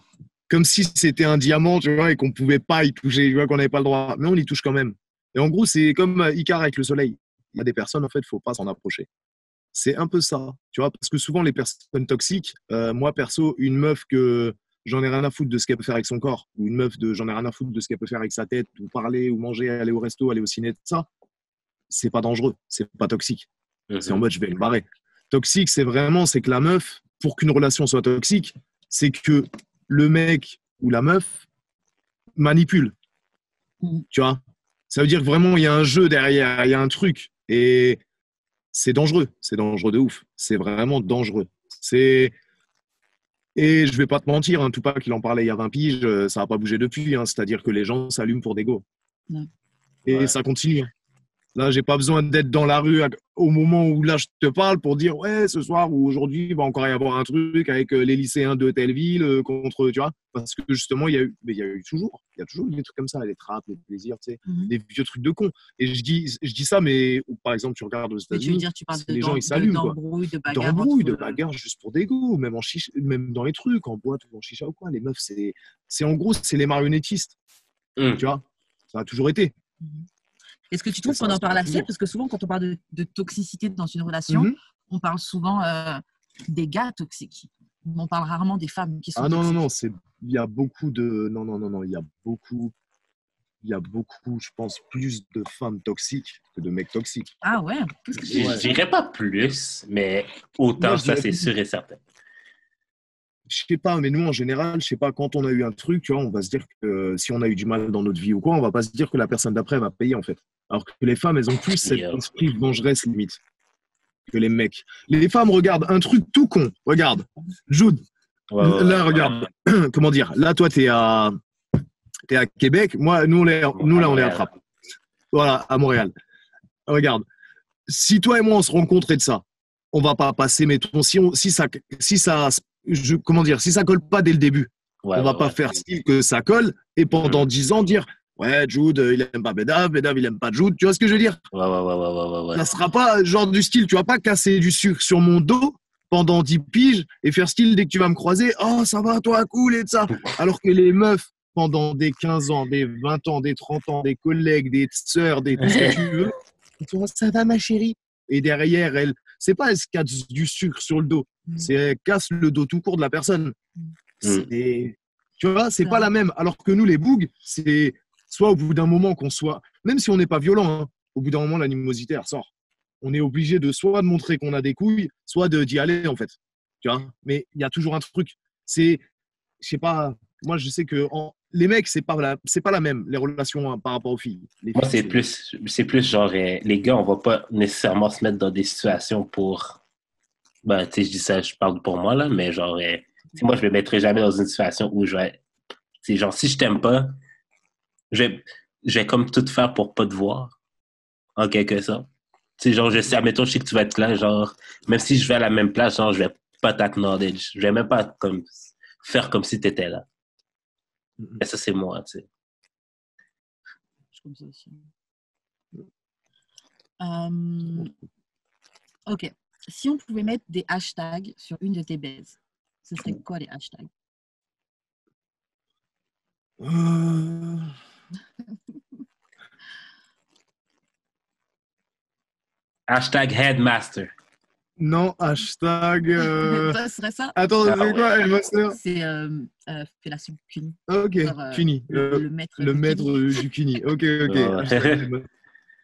comme si c'était un diamant, tu vois, et qu'on ne pouvait pas y toucher, tu vois, qu'on n'avait pas le droit. Mais on y touche quand même. Et en gros, c'est comme Icare avec le soleil. Il y a des personnes, en fait, il ne faut pas s'en approcher. C'est un peu ça, tu vois, parce que souvent, les personnes toxiques, moi, perso, une meuf que j'en ai rien à foutre de ce qu'elle peut faire avec son corps, ou une meuf j'en ai rien à foutre de ce qu'elle peut faire avec sa tête, ou parler, ou manger, aller au resto, aller au ciné, tout ça, c'est pas dangereux, c'est pas toxique. C'est en mode, je vais me barrer. Toxique, c'est que la meuf, pour qu'une relation soit toxique, c'est que le mec ou la meuf manipule. Tu vois? Ça veut dire que vraiment, il y a un jeu derrière, il y a un truc. Et c'est dangereux de ouf. C'est vraiment dangereux. Et je vais pas te mentir, hein, Tupac, il en parlait il y a 20 piges, ça n'a pas bougé depuis. Hein, c'est-à-dire que les gens s'allument pour des go. Et ça continue. Là, j'ai pas besoin d'être dans la rue au moment où là je te parle pour dire ouais, ce soir ou aujourd'hui, il va encore y avoir un truc avec les lycéens de telle ville contre, tu vois, parce que justement, il y a toujours des trucs comme ça, les trappes, les plaisirs, tu sais, des vieux trucs de cons. Et je dis ça, mais par exemple, tu regardes aux États-Unis, les gens ils s'allument, d'embrouilles, de bagarres juste pour des goûts, même même dans les trucs, en boîte ou en chicha ou quoi. Les meufs, c'est en gros, c'est les marionnettistes, tu vois, ça a toujours été. Est-ce que tu trouves qu'on en parle assez? Parce que souvent, quand on parle de toxicité dans une relation, on parle souvent des gars toxiques. On parle rarement des femmes qui sont toxiques. Non, il y a beaucoup de... Non, il y a beaucoup, je pense, plus de femmes toxiques que de mecs toxiques. Ah ouais? Je dirais pas plus, mais autant, ça, c'est sûr et certain. Je sais pas, mais nous, en général, je sais pas, quand on a eu un truc, tu vois, on va se dire que si on a eu du mal dans notre vie ou quoi, on va pas se dire que la personne d'après va payer, en fait. Alors que les femmes, elles ont plus cet esprit vengeresse, limite, que les mecs. Les femmes regardent un truc tout con. Regarde, Jude, là, regarde, comment dire, là, toi, t'es à Québec, nous, là, on est à Trappes. Voilà, à Montréal. Regarde, si toi et moi, on se rencontrait de ça, on va pas passer, mettons, si ça colle pas dès le début, on va pas faire style que ça colle et pendant 10 ans dire ouais, Jude, il aime pas Bedav, il aime pas Jude, tu vois ce que je veux dire? Ouais. Ça sera pas genre du style, tu vas pas casser du sucre sur mon dos pendant 10 piges et faire style dès que tu vas me croiser, oh ça va toi, cool et de ça. Alors que les meufs, pendant des 15 ans, des 20 ans, des 30 ans, des collègues, des sœurs, des tout ce que tu veux, ils font ça va ma chérie. Et derrière, elle se casse du sucre sur le dos, elle casse le dos tout court de la personne. Tu vois, c'est pas la même. Alors que nous, les bougs, c'est soit au bout d'un moment qu'on soit, même si on n'est pas violent, hein, au bout d'un moment, l'animosité, elle ressort. On est obligé soit de montrer qu'on a des couilles, soit d'y aller, en fait. Tu vois, mais il y a toujours un truc. Je sais pas, moi, je sais que les mecs, c'est pas la même, les relations hein, par rapport aux filles. Moi, c'est plus genre, les gars, on va pas nécessairement se mettre dans des situations pour... Ben, tu sais, je dis ça, je parle pour moi, là, mais genre, moi, je me mettrai jamais dans une situation où je vais... Tu sais, genre, si je t'aime pas, je vais comme tout faire pour pas te voir, en quelque sorte. Tu sais, genre, je sais que tu vas être là, genre, même si je vais à la même place, genre, je vais pas t'acknowledge. Je vais même pas faire comme si t'étais là. Mais ça, c'est moi, tu sais. Je comme ça aussi. Ok. Si on pouvait mettre des hashtags sur une de tes baises, ce serait quoi les hashtags? Hashtag Headmaster. Non, hashtag... Ça serait ça? Attends, c'est quoi, Headmaster? C'est fellation Cuny. Ok, Cuny. Le maître du Cuny. Ok.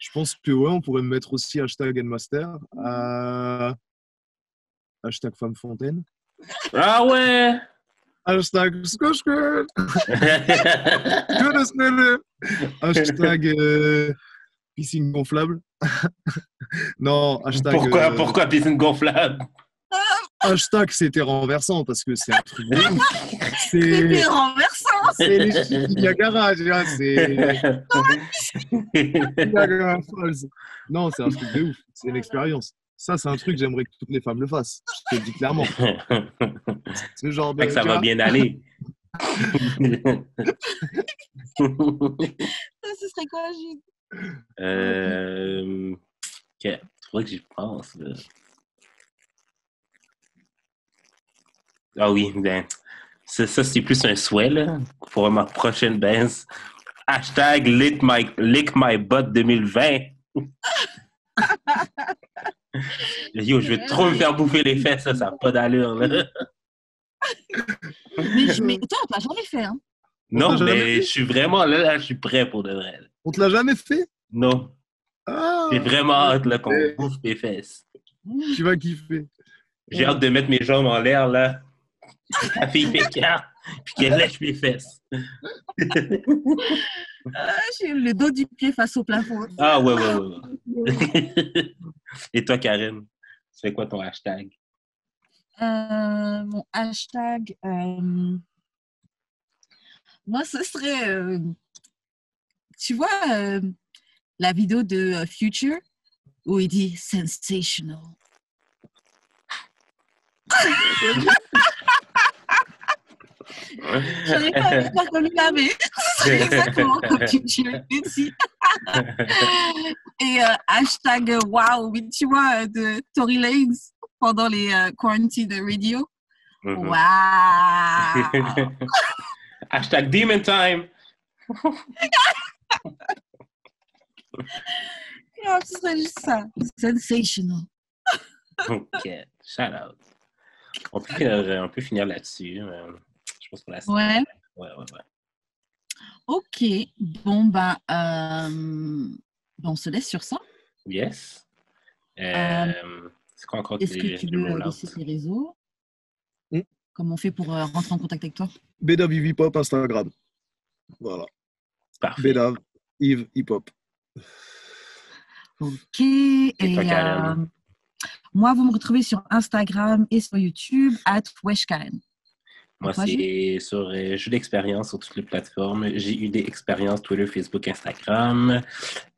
Je pense que ouais, on pourrait mettre aussi hashtag Headmaster. Hashtag Femme Fontaine. Ah ouais! Hashtag Skoshke. Hashtag piscine gonflable. Non, hashtag... Pourquoi piscine gonflable? Hashtag c'était renversant parce que c'est un truc de ouf. C'était renversant. C'est les chiffres Niagara, c'est Niagara Falls. Non, c'est un truc de ouf. C'est une expérience. Ça, c'est un truc que j'aimerais que toutes les femmes le fassent. Je te le dis clairement. Ce genre de... Ça va bien aller. Ce serait quoi, Jude? Okay. Faudrait que j'y pense. Là. Ah oui, ben, ça c'est plus un souhait là, pour ma prochaine baise. Hashtag lick my butt 2020. Yo, je vais trop me faire bouffer les fesses, ça n'a pas d'allure. Là. Mais toi, on t'a jamais fait, hein? Non, mais je suis vraiment là, je suis prêt pour de vrai. Là. On te l'a jamais fait? Non. J'ai vraiment hâte là, qu'on bouffe mes fesses. Tu vas kiffer. J'ai hâte de mettre mes jambes en l'air, là. La fille pécard. Puis qu'elle lèche mes fesses. J'ai le dos du pied face au plafond. Ah, ouais. Et toi, Karen, tu fais quoi ton hashtag? Mon hashtag, moi, ce serait, tu vois, la vidéo de Future où il dit « sensational ». Je n'avais pas vu comme il avait. C'est exactement comme Future ici. Et hashtag wow, tu vois, de Tory Lanez pendant les quarantine radio. Wow! Hashtag Demon Time! Non, ce serait juste ça. Sensational. OK. Shout out. On peut finir là-dessus. Je pense qu'on la Ouais. Ouais. OK. Bon, on se laisse sur ça. Yes. C'est quoi encore est-ce que tu veux laisser tes réseaux? Comment on fait pour rentrer en contact avec toi? Bedav Yves Hip Hop, Instagram. Voilà. Parfait. Bedav Yves Hip Hop. OK. Et toi, Karen? Moi, vous me retrouvez sur Instagram et sur YouTube, @weshkaren. Moi, c'est sur Jeux d'expérience sur toutes les plateformes. J'ai eu des expériences Twitter, Facebook, Instagram.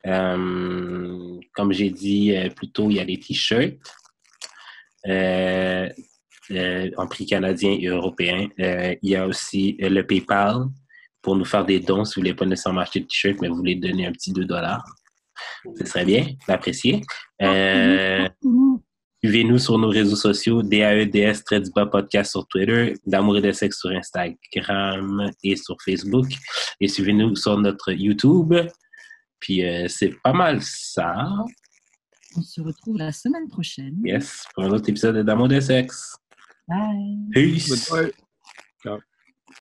Comme j'ai dit plus tôt, il y a des t-shirts en prix canadien et européen. Il y a aussi le PayPal pour nous faire des dons si vous ne voulez pas nécessairement acheter de t-shirt, mais vous voulez donner un petit $2. Ce serait bien, l'apprécier. Suivez-nous sur nos réseaux sociaux, DAEDS-podcast sur Twitter, D'Amour et de sexe sur Instagram et sur Facebook. Et suivez-nous sur notre YouTube. Puis c'est pas mal ça. On se retrouve la semaine prochaine. Yes, pour un autre épisode de D'Amour et de sexe. Bye. Peace. Bye.